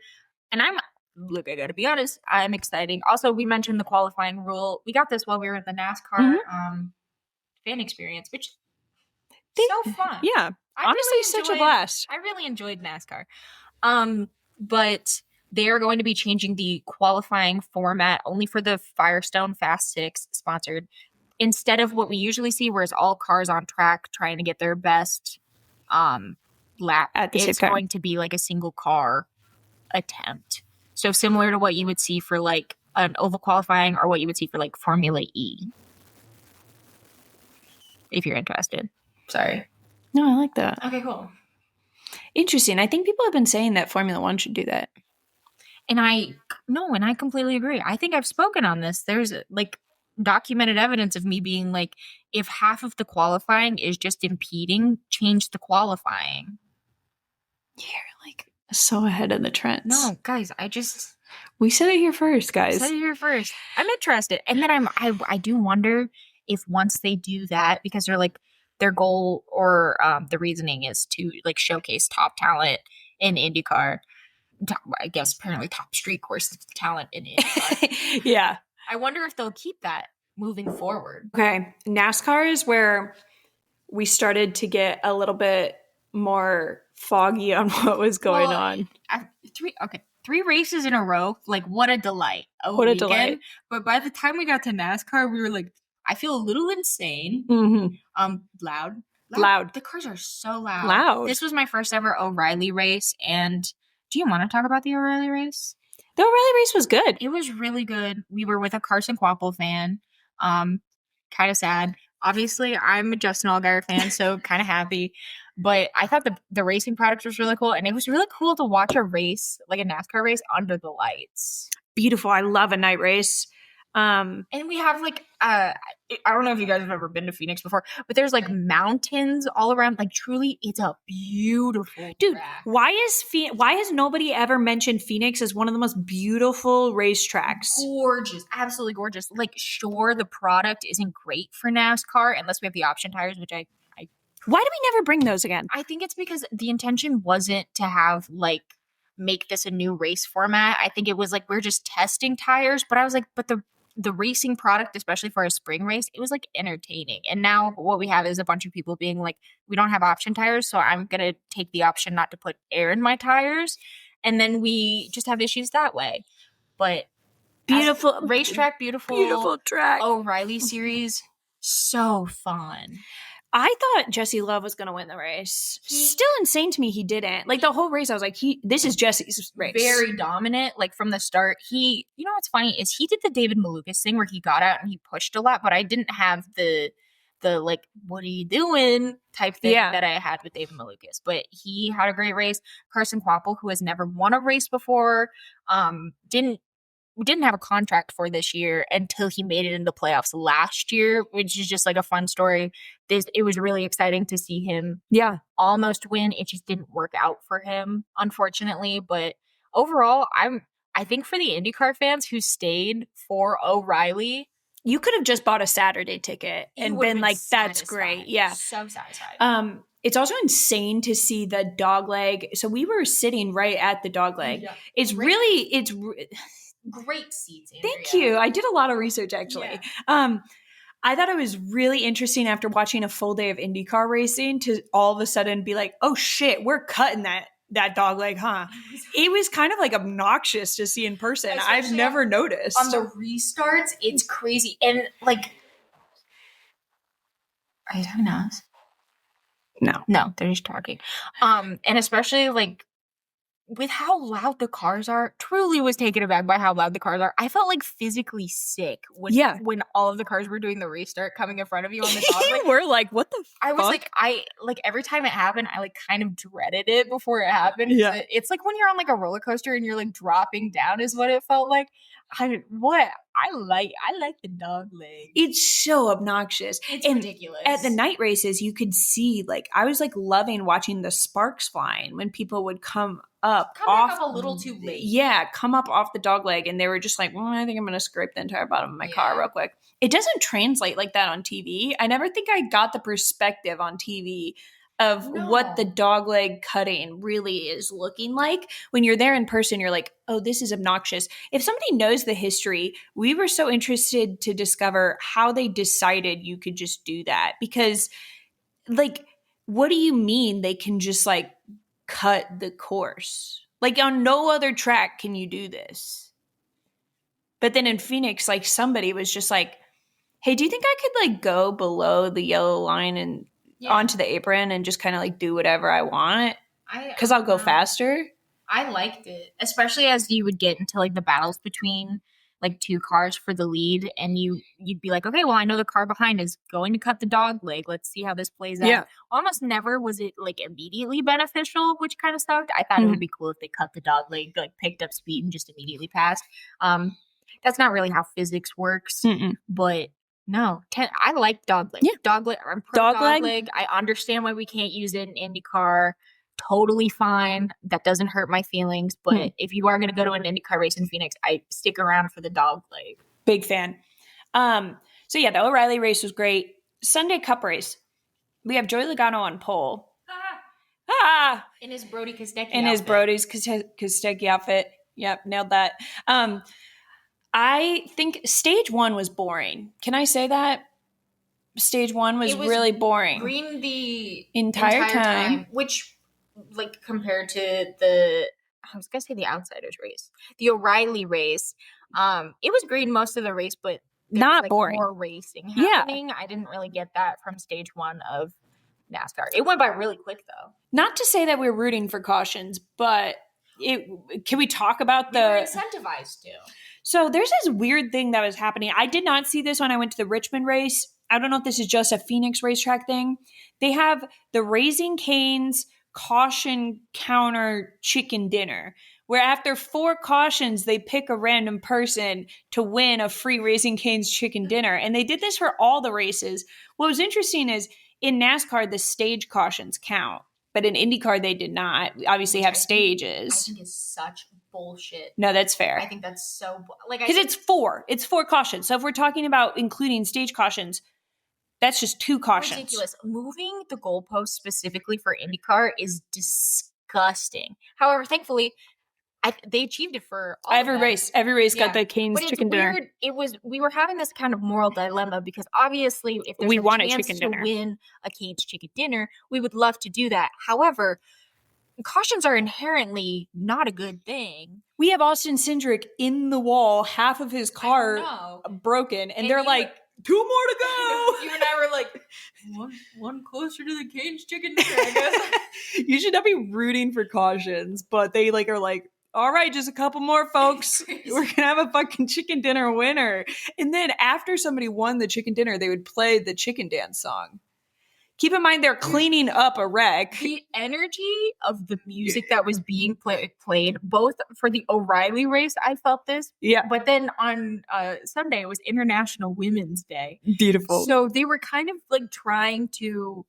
And I gotta be honest, I'm excited. Also, we mentioned the qualifying rule. We got this while we were in the NASCAR fan experience, which is so fun. Yeah, honestly, such a blast. I really enjoyed NASCAR. But they are going to be changing the qualifying format only for the Firestone Fast 6 sponsored. Instead of what we usually see, where it's all cars on track trying to get their best lap, it's going to be like a single car attempt. So similar to what you would see for like an oval qualifying or what you would see for like Formula E. If you're interested. Sorry. No, I like that. Okay, cool. Interesting. I think people have been saying that Formula One should do that. And I completely agree. I think I've spoken on this. There's like documented evidence of me being like, if half of the qualifying is just impeding, change the qualifying. You're like so ahead of the trends. No, guys, we said it here first, guys. I'm interested. And then I do wonder if once they do that, because they're like their goal or the reasoning is to like showcase top talent in IndyCar. I guess apparently top street course talent in IndyCar. Yeah. I wonder if they'll keep that moving forward. Okay. NASCAR is where we started to get a little bit more foggy on what was going on. Three races in a row. Like, what a delight. What a delight. But by the time we got to NASCAR, we were like, I feel a little insane. Mm-hmm. Loud. The cars are so loud. This was my first ever O'Reilly race. And do you want to talk about the O'Reilly race? The O'Reilly race was good. It was really good. We were with a Carson Quapple fan. Kind of sad. Obviously, I'm a Justin Allgaier fan, so kind of happy. But I thought the racing product was really cool. And it was really cool to watch a race, like a NASCAR race, under the lights. Beautiful. I love a night race. And we have like, I don't know if you guys have ever been to Phoenix before, but there's like mountains all around. Like truly, it's a beautiful dude. track. Why has nobody ever mentioned Phoenix as one of the most beautiful racetracks? Gorgeous, absolutely gorgeous. Like, sure, the product isn't great for NASCAR unless we have the option tires, which I. Why do we never bring those again? I think it's because the intention wasn't to have like make this a new race format. I think it was like we're just testing tires, but I was like, but the racing product, especially for a spring race, it was like entertaining. And now what we have is a bunch of people being like, we don't have option tires, so I'm going to take the option not to put air in my tires. And then we just have issues that way. But beautiful racetrack, beautiful track. O'Reilly series, so fun. I thought Jesse Love was going to win the race. Still insane to me he didn't. Like the whole race, I was like, this is Jesse's race. Very dominant, like from the start. You know what's funny is he did the David Malukas thing where he got out and he pushed a lot, but I didn't have the like, what are you doing type thing that I had with David Malukas. But he had a great race. Carson Quapple, who has never won a race before, didn't have a contract for this year until he made it in the playoffs last year, which is just like a fun story. It was really exciting to see him almost win. It just didn't work out for him, unfortunately. But overall, I think for the IndyCar fans who stayed for O'Reilly, you could have just bought a Saturday ticket and been like, that's great. Yeah. So satisfied. It's also insane to see the dogleg. So we were sitting right at the dogleg. Yeah. It's great seats, Andrea. Thank you. I did a lot of research, actually. Yeah. I thought it was really interesting after watching a full day of IndyCar racing to all of a sudden be like, oh shit, we're cutting that dog leg, huh? It was kind of like obnoxious to see in person. Especially I've never noticed. On the restarts, it's crazy. And like, are you talking to us? No, they're just talking. And especially like, with how loud the cars are, truly was taken aback by how loud the cars are. I felt like physically sick when all of the cars were doing the restart coming in front of you on the dog. Like, we're like, what the fuck? I was like, every time it happened, I like kind of dreaded it before it happened. Yeah. It's like when you're on like a roller coaster and you're like dropping down is what it felt like. I like the dog leg. It's so obnoxious. It's ridiculous. At the night races, you could see like I was like loving watching the sparks flying when people would come up a little too late. Yeah, come up off the dog leg and they were just like, well, I think I'm gonna scrape the entire bottom of my car real quick. It doesn't translate like that on TV. I never think I got the perspective on TV of what the dog leg cutting really is looking like. When you're there in person, you're like, oh, this is obnoxious. If somebody knows the history, we were so interested to discover how they decided you could just do that. Because like, what do you mean they can just like cut the course? Like on no other track can you do this. But then in Phoenix, like somebody was just like, hey, do you think I could like go below the yellow line and onto the apron and just kind of like do whatever I want? Because I'll go faster. I liked it, especially as you would get into like the battles between like 2 cars for the lead, and you'd be like, okay, well, I know the car behind is going to cut the dog leg. Let's see how this plays out. Yeah. Almost never was it like immediately beneficial, which kind of sucked. I thought it would be cool if they cut the dog leg, like picked up speed and just immediately passed. That's not really how physics works, but no, I like dog leg. Yeah. Dog leg. I'm pro dog leg. I understand why we can't use it in IndyCar. Totally fine. That doesn't hurt my feelings. But if you are going to go to an IndyCar race in Phoenix, I stick around for the dog leg. Big fan. So yeah, the O'Reilly race was great. Sunday Cup race. We have Joey Logano on pole. In his Brody Kostecki outfit. In his Brody's Kostecki outfit. Yep, nailed that. I think stage 1 was boring. Can I say that? Stage 1 was really boring. Green the entire time. Which, like, compared to I was going to say the Outsiders race. The O'Reilly race, it was green most of the race, but not like boring. More racing happening. I didn't really get that from stage 1 of NASCAR. It went by really quick, though. Not to say that we're rooting for cautions, but can we talk about we were incentivized to. So there's this weird thing that was happening. I did not see this when I went to the Richmond race. I don't know if this is just a Phoenix racetrack thing. They have the Raising Cane's caution counter chicken dinner, where after 4 cautions, they pick a random person to win a free Raising Cane's chicken dinner. And they did this for all the races. What was interesting is in NASCAR, the stage cautions count. But in IndyCar, they did not. We obviously have stages. I think it's such bullshit. No, that's fair. I think that's so because it's 4. It's 4 cautions. So if we're talking about including stage cautions, that's just 2 cautions. Ridiculous. Moving the goalpost specifically for IndyCar is disgusting. However, thankfully, they achieved it for all every race. Every race got the Cane's chicken dinner. We were having this kind of moral dilemma because obviously, if there's a chance to win a Cane's chicken dinner, we would love to do that. However, cautions are inherently not a good thing. We have Austin Cindric in the wall, half of his car broken, and they're like, 2 more to go. You and I were like, one closer to the Cane's chicken dinner, I guess. You should not be rooting for cautions, but they are like, all right, just a couple more, folks. We're going to have a fucking chicken dinner winner. And then after somebody won the chicken dinner, they would play the chicken dance song. Keep in mind, they're cleaning up a wreck. The energy of the music that was being played, both for the O'Reilly race, I felt this. Yeah. But then on Sunday, it was International Women's Day. Beautiful. So they were kind of like trying to...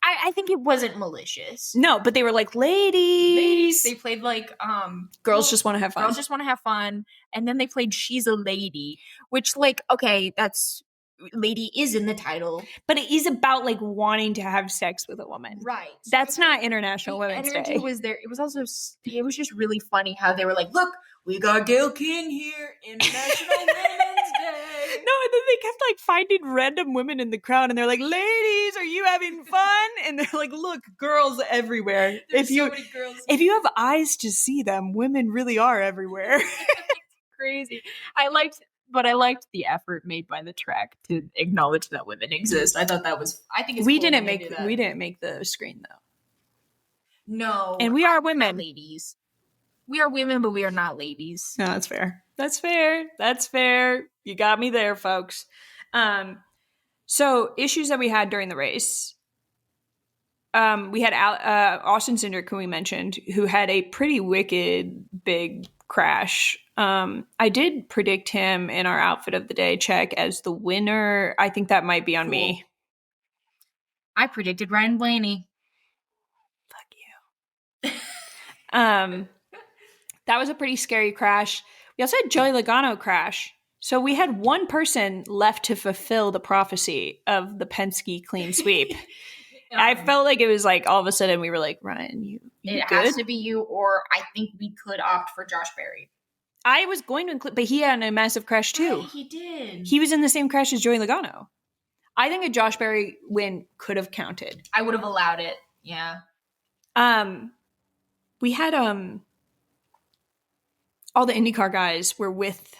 I think it wasn't malicious. No, but they were like, ladies. They played like Girls Just Want to Have Fun. Girls Just Want to Have Fun. And then they played She's a Lady, which okay, that's lady is in the title. But it is about like wanting to have sex with a woman. Right. That's not International Women's Day. The energy was there. It was just really funny how they were like, look, we got Gail King here, International Women's Day. No, and then they kept like finding random women in the crowd and they're like, ladies, are you having fun? And they're like, look, girls everywhere. There's so many girls. If you have eyes to see them, women really are everywhere. It's crazy. I liked the effort made by the track to acknowledge that women exist. I thought that was. I think it's we didn't make the screen though. No, and we are women, ladies. We are women, but we are not ladies. No, that's fair. That's fair. That's fair. You got me there, folks. So issues that we had during the race. We had Austin Cindric, who we mentioned, who had a pretty wicked big crash. I did predict him in our outfit of the day check as the winner. I think that might be on me. I predicted Ryan Blaney. Fuck you. That was a pretty scary crash. We also had Joey Logano crash. So we had one person left to fulfill the prophecy of the Penske clean sweep. I felt like it was like all of a sudden we were like, Ryan, you it good? Has to be you, or I think we could opt for Josh Berry. I was going to include, but he had a massive crash too. Right, he did. He was in the same crash as Joey Logano. I think a Josh Berry win could have counted. I would have allowed it. Yeah. We had all the IndyCar guys were with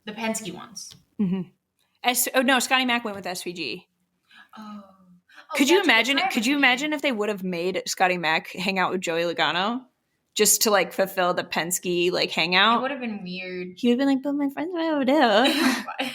the Penske ones. Mm-hmm. No, Scotty Mack went with SVG. Oh. Could you imagine? Could you imagine if they would have made Scotty Mack hang out with Joey Logano? just to like fulfill the Penske like It hangout. would have been weird. He would have been like, but my friend's right over there.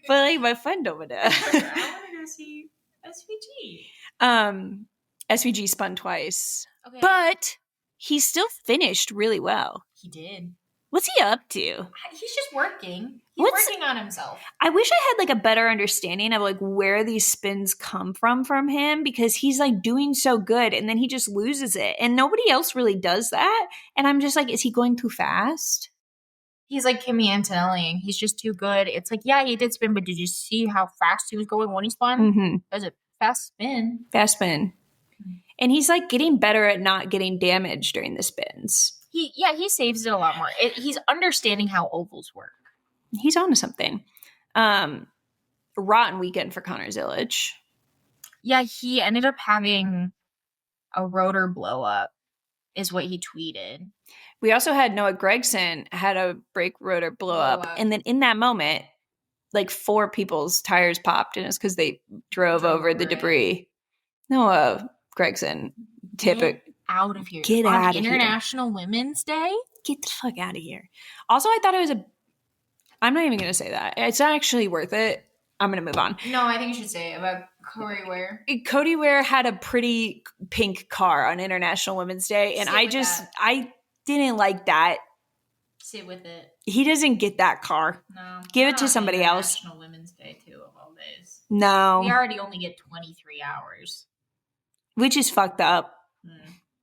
But like my friend over there. I want to go see SVG. SVG spun twice. Okay. But he still finished really well. He did. What's he up to? He's just working. He's working on himself. I wish I had like a better understanding of like where these spins come from him, because he's like doing so good and then he just loses it. And nobody else really does that. And I'm just like, is he going too fast? He's like Kimi Antonelli. He's just too good. It's like, yeah, he did spin, but did you see how fast he was going when he spun? Mm-hmm. That was a fast spin. Fast spin. And he's like getting better at not getting damaged during the spins. He saves it a lot more. He's understanding how ovals work. He's on to something. Rotten weekend for Connor Zilic. Yeah, he ended up having a rotor blow up, is what he tweeted. We also had Noah Gragson had a brake rotor blow up. And then in that moment, like 4 people's tires popped, and it's because they drove over the debris. Noah Gragson, Get out of here. Get out of here. International Women's Day? Get the fuck out of here. Also, I thought it was I'm not even going to say that. It's not actually worth it. I'm going to move on. No, I think you should say it about Cody Ware. Cody Ware had a pretty pink car on International Women's Day, and I didn't like that. Sit with it. He doesn't get that car. No. Give it to somebody else. International Women's Day, too, of all days. No. We already only get 23 hours. Which is fucked up.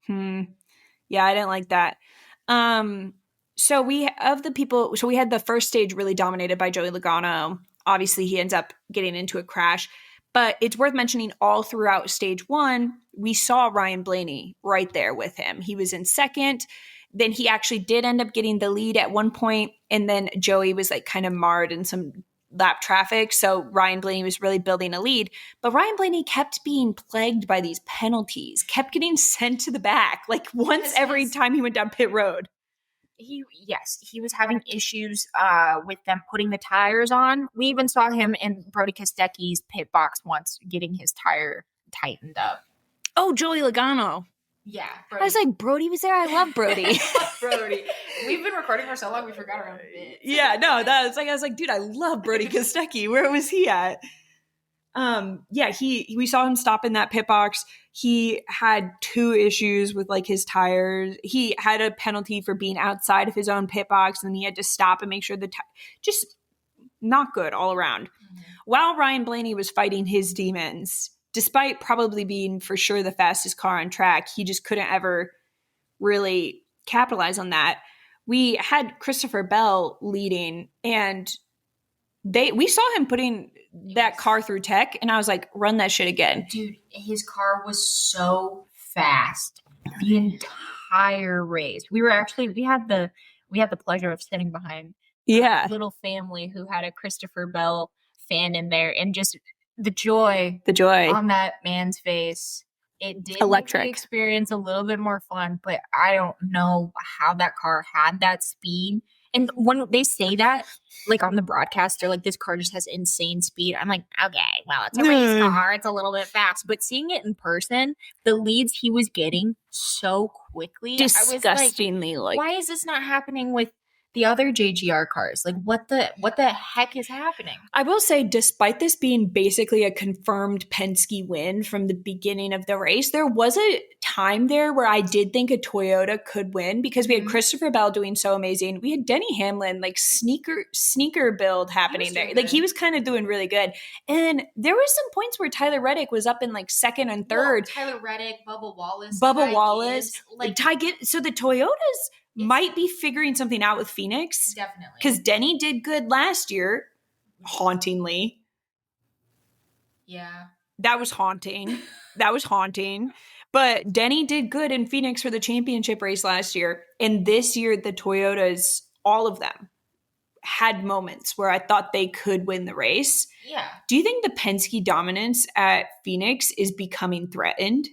Yeah, I didn't like that. So we had the first stage really dominated by Joey Logano. Obviously, he ends up getting into a crash. But it's worth mentioning all throughout stage 1, we saw Ryan Blaney right there with him. He was in second. Then he actually did end up getting the lead at one point. And then Joey was like kind of marred in some lap traffic. So Ryan Blaney was really building a lead. But Ryan Blaney kept being plagued by these penalties, kept getting sent to the back, like once every time he went down pit road. He was having issues with them putting the tires on. We even saw him in Brody Kostecki's pit box once getting his tire tightened up. Oh, Joey Logano. Yeah. Brody. I was like, Brody was there? I love Brody. I love Brody. We've been recording for so long, we forgot our own bit. Yeah, no, I was like, dude, I love Brody Kostecki. Where was he at? We saw him stop in that pit box. He had 2 issues with like his tires. He had a penalty for being outside of his own pit box, and he had to stop and make sure just not good all around. Mm-hmm. While Ryan Blaney was fighting his demons, despite probably being for sure the fastest car on track, he just couldn't ever really capitalize on that. We had Christopher Bell leading, and we saw him putting that car through tech, and I was like, run that shit again. Dude, his car was so fast the entire race. We had the pleasure of sitting behind a little family who had a Christopher Bell fan in there, and just the joy on that man's face. It did make the experience a little bit more fun, but I don't know how that car had that speed. And when they say that, like on the broadcast, they're like, this car just has insane speed. I'm like, okay, well, it's a race car. It's a little bit fast. But seeing it in person, the leads he was getting so quickly. Disgustingly. I was like, why is this not happening with the other JGR cars? Like, what the heck is happening? I will say, despite this being basically a confirmed Penske win from the beginning of the race, there was a time there where I did think a Toyota could win, because we had Christopher Bell doing so amazing. We had Denny Hamlin, like sneaker build happening there. Like, he was kind of doing really good. And there were some points where Tyler Reddick was up in like second and third. Well, Tyler Reddick, Bubba Wallace. Ty Gibbs. So the Toyotas might be figuring something out with Phoenix. Definitely. Because Denny did good last year, hauntingly. Yeah. That was haunting. But Denny did good in Phoenix for the championship race last year. And this year, the Toyotas, all of them, had moments where I thought they could win the race. Yeah. Do you think the Penske dominance at Phoenix is becoming threatened?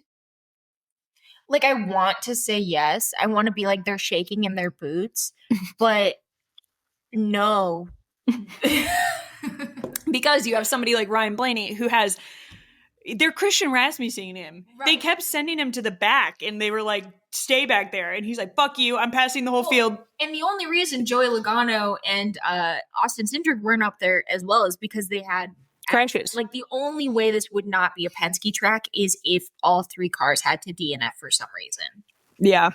Like, I want to say yes. I want to be like, they're shaking in their boots. But no. Because you have somebody like Ryan Blaney who has They're Christian Rasmussen him. Right. They kept sending him to the back, and they were like, stay back there. And he's like, fuck you, I'm passing the whole field. And the only reason Joey Logano and Austin Cindric weren't up there as well is because they had crashes. Like, the only way this would not be a Penske track is if all 3 cars had to DNF for some reason. Yeah.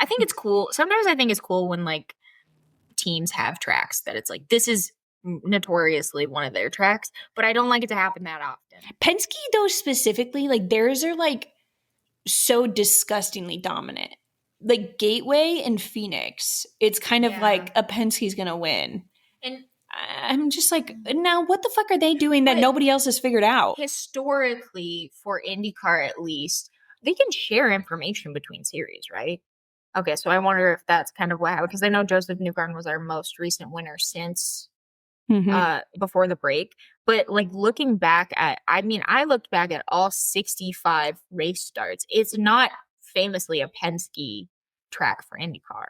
I think it's cool. Sometimes I think it's cool when, like, teams have tracks that it's like, this is notoriously one of their tracks, but I don't like it to happen that often. Penske, though, specifically, like, theirs are, like, so disgustingly dominant. Like, Gateway and Phoenix, it's kind of like a Penske's gonna win. And I'm just like, now what the fuck are they doing that nobody else has figured out? Historically, for IndyCar at least, they can share information between series, right? Okay, so I wonder if that's kind of what happened, because I know Joseph Newgarden was our most recent winner since before the break. But, like, looking back at, I looked back at all 65 race starts. It's not famously a Penske track for IndyCar.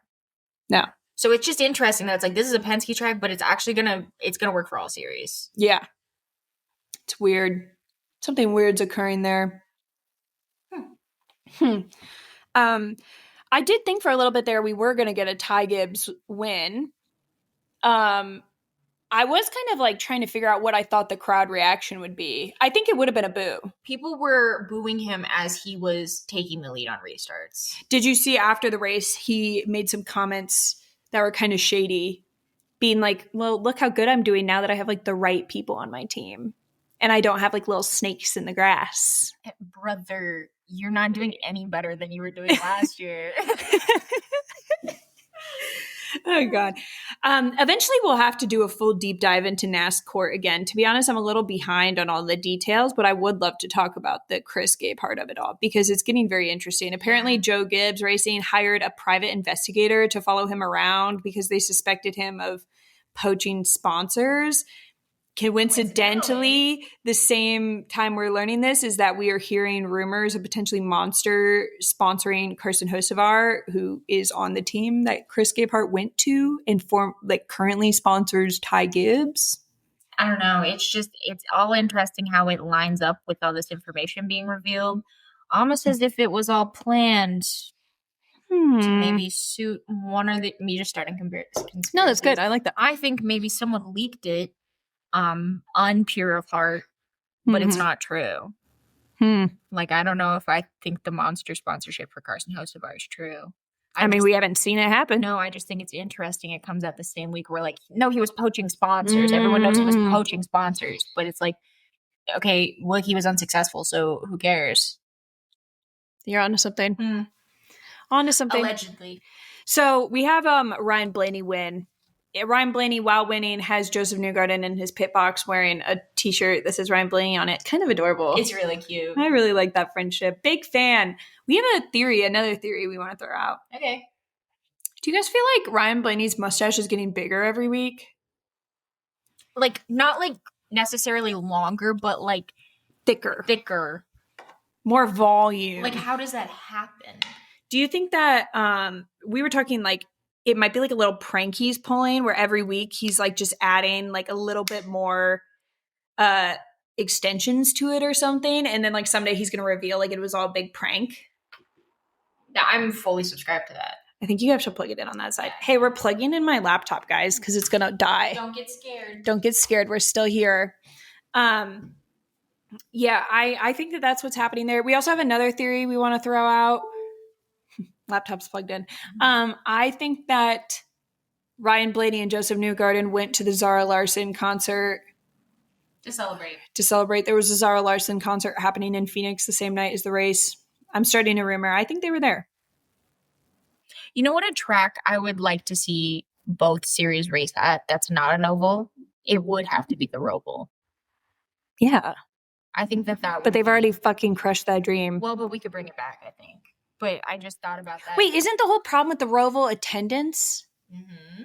No. So it's just interesting that it's like, this is a Penske track, but it's actually gonna work for all series. Yeah. It's weird. Something weird's occurring there. I did think for a little bit there we were going to get a Ty Gibbs win. I was kind of like trying to figure out what I thought the crowd reaction would be. I think it would have been a boo. People were booing him as he was taking the lead on restarts. Did you see after the race he made some comments that were kind of shady, being like, well, look how good I'm doing now that I have like the right people on my team and I don't have like little snakes in the grass. Brother, you're not doing any better than you were doing last year. Oh, God. Eventually, we'll have to do a full deep dive into NASCAR again. To be honest, I'm a little behind on all the details, but I would love to talk about the Chris Gay part of it all because it's getting very interesting. Apparently, Joe Gibbs Racing hired a private investigator to follow him around because they suspected him of poaching sponsors. Coincidentally, the same time we're learning this is that we are hearing rumors of potentially Monster sponsoring Carson Hocevar, who is on the team that Chris Gabehart went to and currently sponsors Ty Gibbs. I don't know. It's all interesting how it lines up with all this information being revealed, almost as if it was all planned to maybe suit one or the. Me just starting comparisons. No, that's good. I like that. I think maybe someone leaked it. Unpure of heart, but it's not true. Like, I don't know if I think the Monster sponsorship for Carson Hocevar is true. I mean, we haven't seen it happen. No, I just think it's interesting. It comes out the same week where, like, no, he was poaching sponsors. Everyone knows he was poaching sponsors, but it's like, okay, well, he was unsuccessful, so who cares? You're onto something. Onto something. Allegedly. So we have Ryan Blaney win. Ryan Blaney, while winning, has Joseph Newgarden in his pit box wearing a t-shirt that says Ryan Blaney on it. Kind of adorable. It's really cute. I really like that friendship. Big fan. We have another theory we want to throw out. Okay. Do you guys feel like Ryan Blaney's mustache is getting bigger every week? Like, not like necessarily longer, but like thicker. More volume. Like, how does that happen? Do you think that we were talking like it might be like a little prank he's pulling where every week he's like just adding like a little bit more extensions to it or something. And then like someday he's going to reveal like it was all a big prank. Yeah, I'm fully subscribed to that. I think you have to plug it in on that side. Hey, we're plugging in my laptop, guys, because it's going to die. Don't get scared. Don't get scared. We're still here. Yeah, I think that that's what's happening there. We also have another theory we want to throw out. Laptop's plugged in. I think that Ryan Blaney and Joseph Newgarden went to the Zara Larsson concert to celebrate. There was a Zara Larsson concert happening in Phoenix the same night as the race. I'm starting a rumor. I think they were there. You know what a track I would like to see both series race at that's not an oval? It would have to be the Roval. Yeah. I think that would But they've already fucking crushed that dream. Well, but we could bring it back, I think. But I just thought about that. Wait, isn't the whole problem with the Roval attendance? Mm-hmm.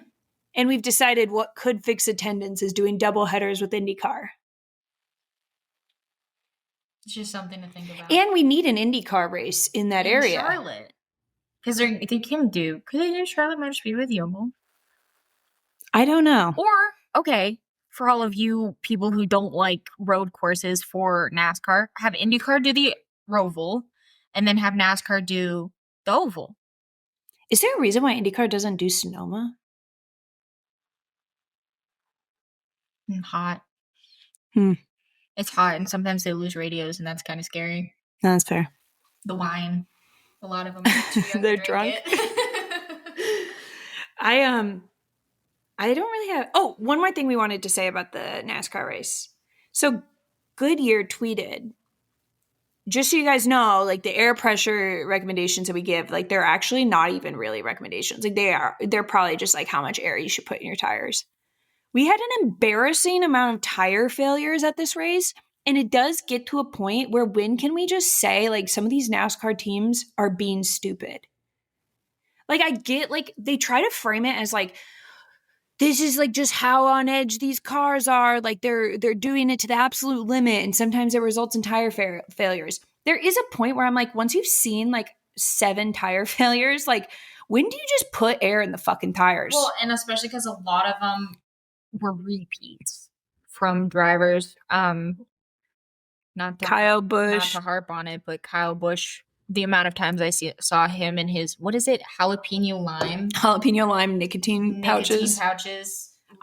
And we've decided what could fix attendance is doing double headers with IndyCar. It's just something to think about. And we need an IndyCar race in that area. Charlotte. Because they can do. Could they do Charlotte Motor Speedway with the Oval? I don't know. Or, okay, for all of you people who don't like road courses for NASCAR, have IndyCar do the Roval and then have NASCAR do the Oval. Is there a reason why IndyCar doesn't do Sonoma? Hot. Hmm. It's hot, and sometimes they lose radios, and that's kind of scary. No, that's fair. The wine. A lot of them are too young They're to drunk. drink it. I don't really have. Oh, one more thing we wanted to say about the NASCAR race. So Goodyear tweeted, just so you guys know, like the air pressure recommendations that we give, like they're actually not even really recommendations. Like they're probably just like how much air you should put in your tires. We had an embarrassing amount of tire failures at this race. And it does get to a point where when can we just say like some of these NASCAR teams are being stupid? Like I get like they try to frame it as like this is like just how on edge these cars are. Like they're doing it to the absolute limit, and sometimes it results in tire failures. There is a point where I'm like, once you've seen like 7 tire failures, like when do you just put air in the fucking tires? Well, and especially because a lot of them were repeats from drivers. Not to Kyle Busch. Not to harp on it, but Kyle Busch. The amount of times I saw him in his, what is it, jalapeno lime nicotine pouches.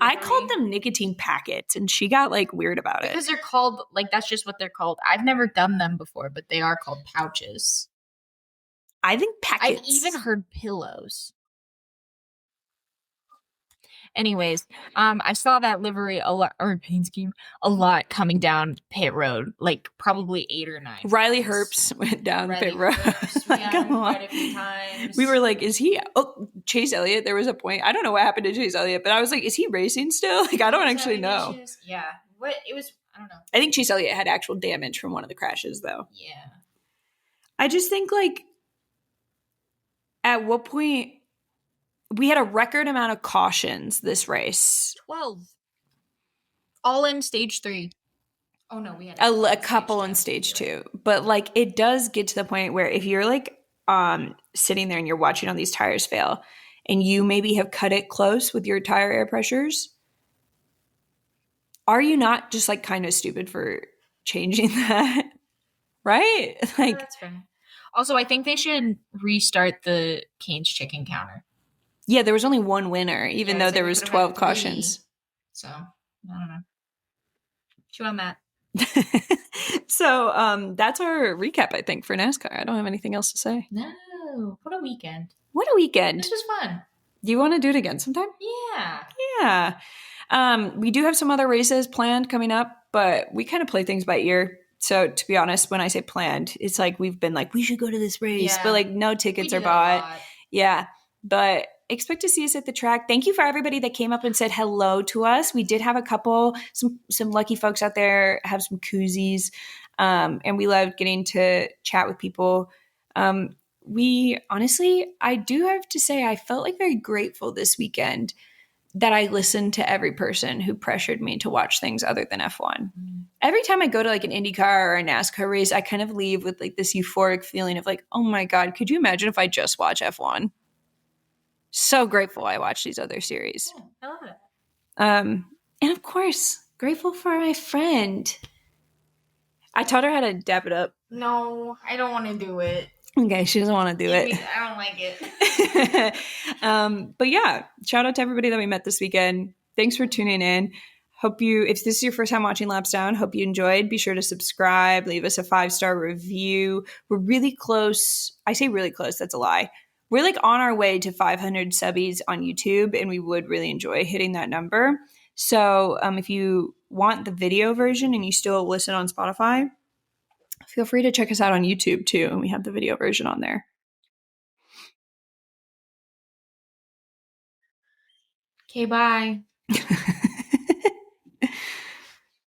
I called them nicotine packets, and she got like weird about it. Because they're called, like, that's just what they're called. I've never done them before, but they are called pouches. I think packets. I've even heard pillows. Anyways, I saw that livery a lot, or paint scheme a lot coming down pit road, like probably 8 or 9. Riley Herbst went down pit road quite a few times. We were like, is he? Oh, Chase Elliott. There was a point. I don't know what happened to Chase Elliott, but I was like, is he racing still? Like, I don't actually know. Yeah, what it was, I don't know. I think Chase Elliott had actual damage from one of the crashes, though. Yeah, I just think like, at what point? We had a record amount of cautions this race. 12. All in stage 3. Oh no, we had a couple in stage 2. But like it does get to the point where if you're like sitting there and you're watching all these tires fail and you maybe have cut it close with your tire air pressures, are you not just like kind of stupid for changing that? Right? Like yeah, that's fair. Also, I think they should restart the Cane's chicken counter. Yeah, there was only one winner, even though there was 12 cautions. So, I don't know. Chew on that. So, that's our recap, I think, for NASCAR. I don't have anything else to say. No. What a weekend. What a weekend. This was fun. Do you want to do it again sometime? Yeah. Yeah. We do have some other races planned coming up, but we kind of play things by ear. So to be honest, when I say planned, it's like we've been like, we should go to this race, but like no tickets are bought. Yeah. But expect to see us at the track. Thank you for everybody that came up and said hello to us. We did have a couple, some lucky folks out there have some koozies. And we loved getting to chat with people. We honestly, I do have to say, I felt like very grateful this weekend that I listened to every person who pressured me to watch things other than F1. Every time I go to like an IndyCar or a NASCAR race, I kind of leave with like this euphoric feeling of like, oh my God, could you imagine if I just watch F1? So grateful I watched these other series. Yeah, I love it. And of course, grateful for my friend. I taught her how to dap it up. No, I don't want to do it. Okay, she doesn't want to do it. I don't like it. But yeah, shout out to everybody that we met this weekend. Thanks for tuning in. Hope you, if this is your first time watching Laps Down, hope you enjoyed. Be sure to subscribe, leave us a 5-star review. We're really close. I say really close, that's a lie. We're like on our way to 500 subbies on YouTube, and we would really enjoy hitting that number. So if you want the video version and you still listen on Spotify, feel free to check us out on YouTube too. And we have the video version on there. Okay, bye.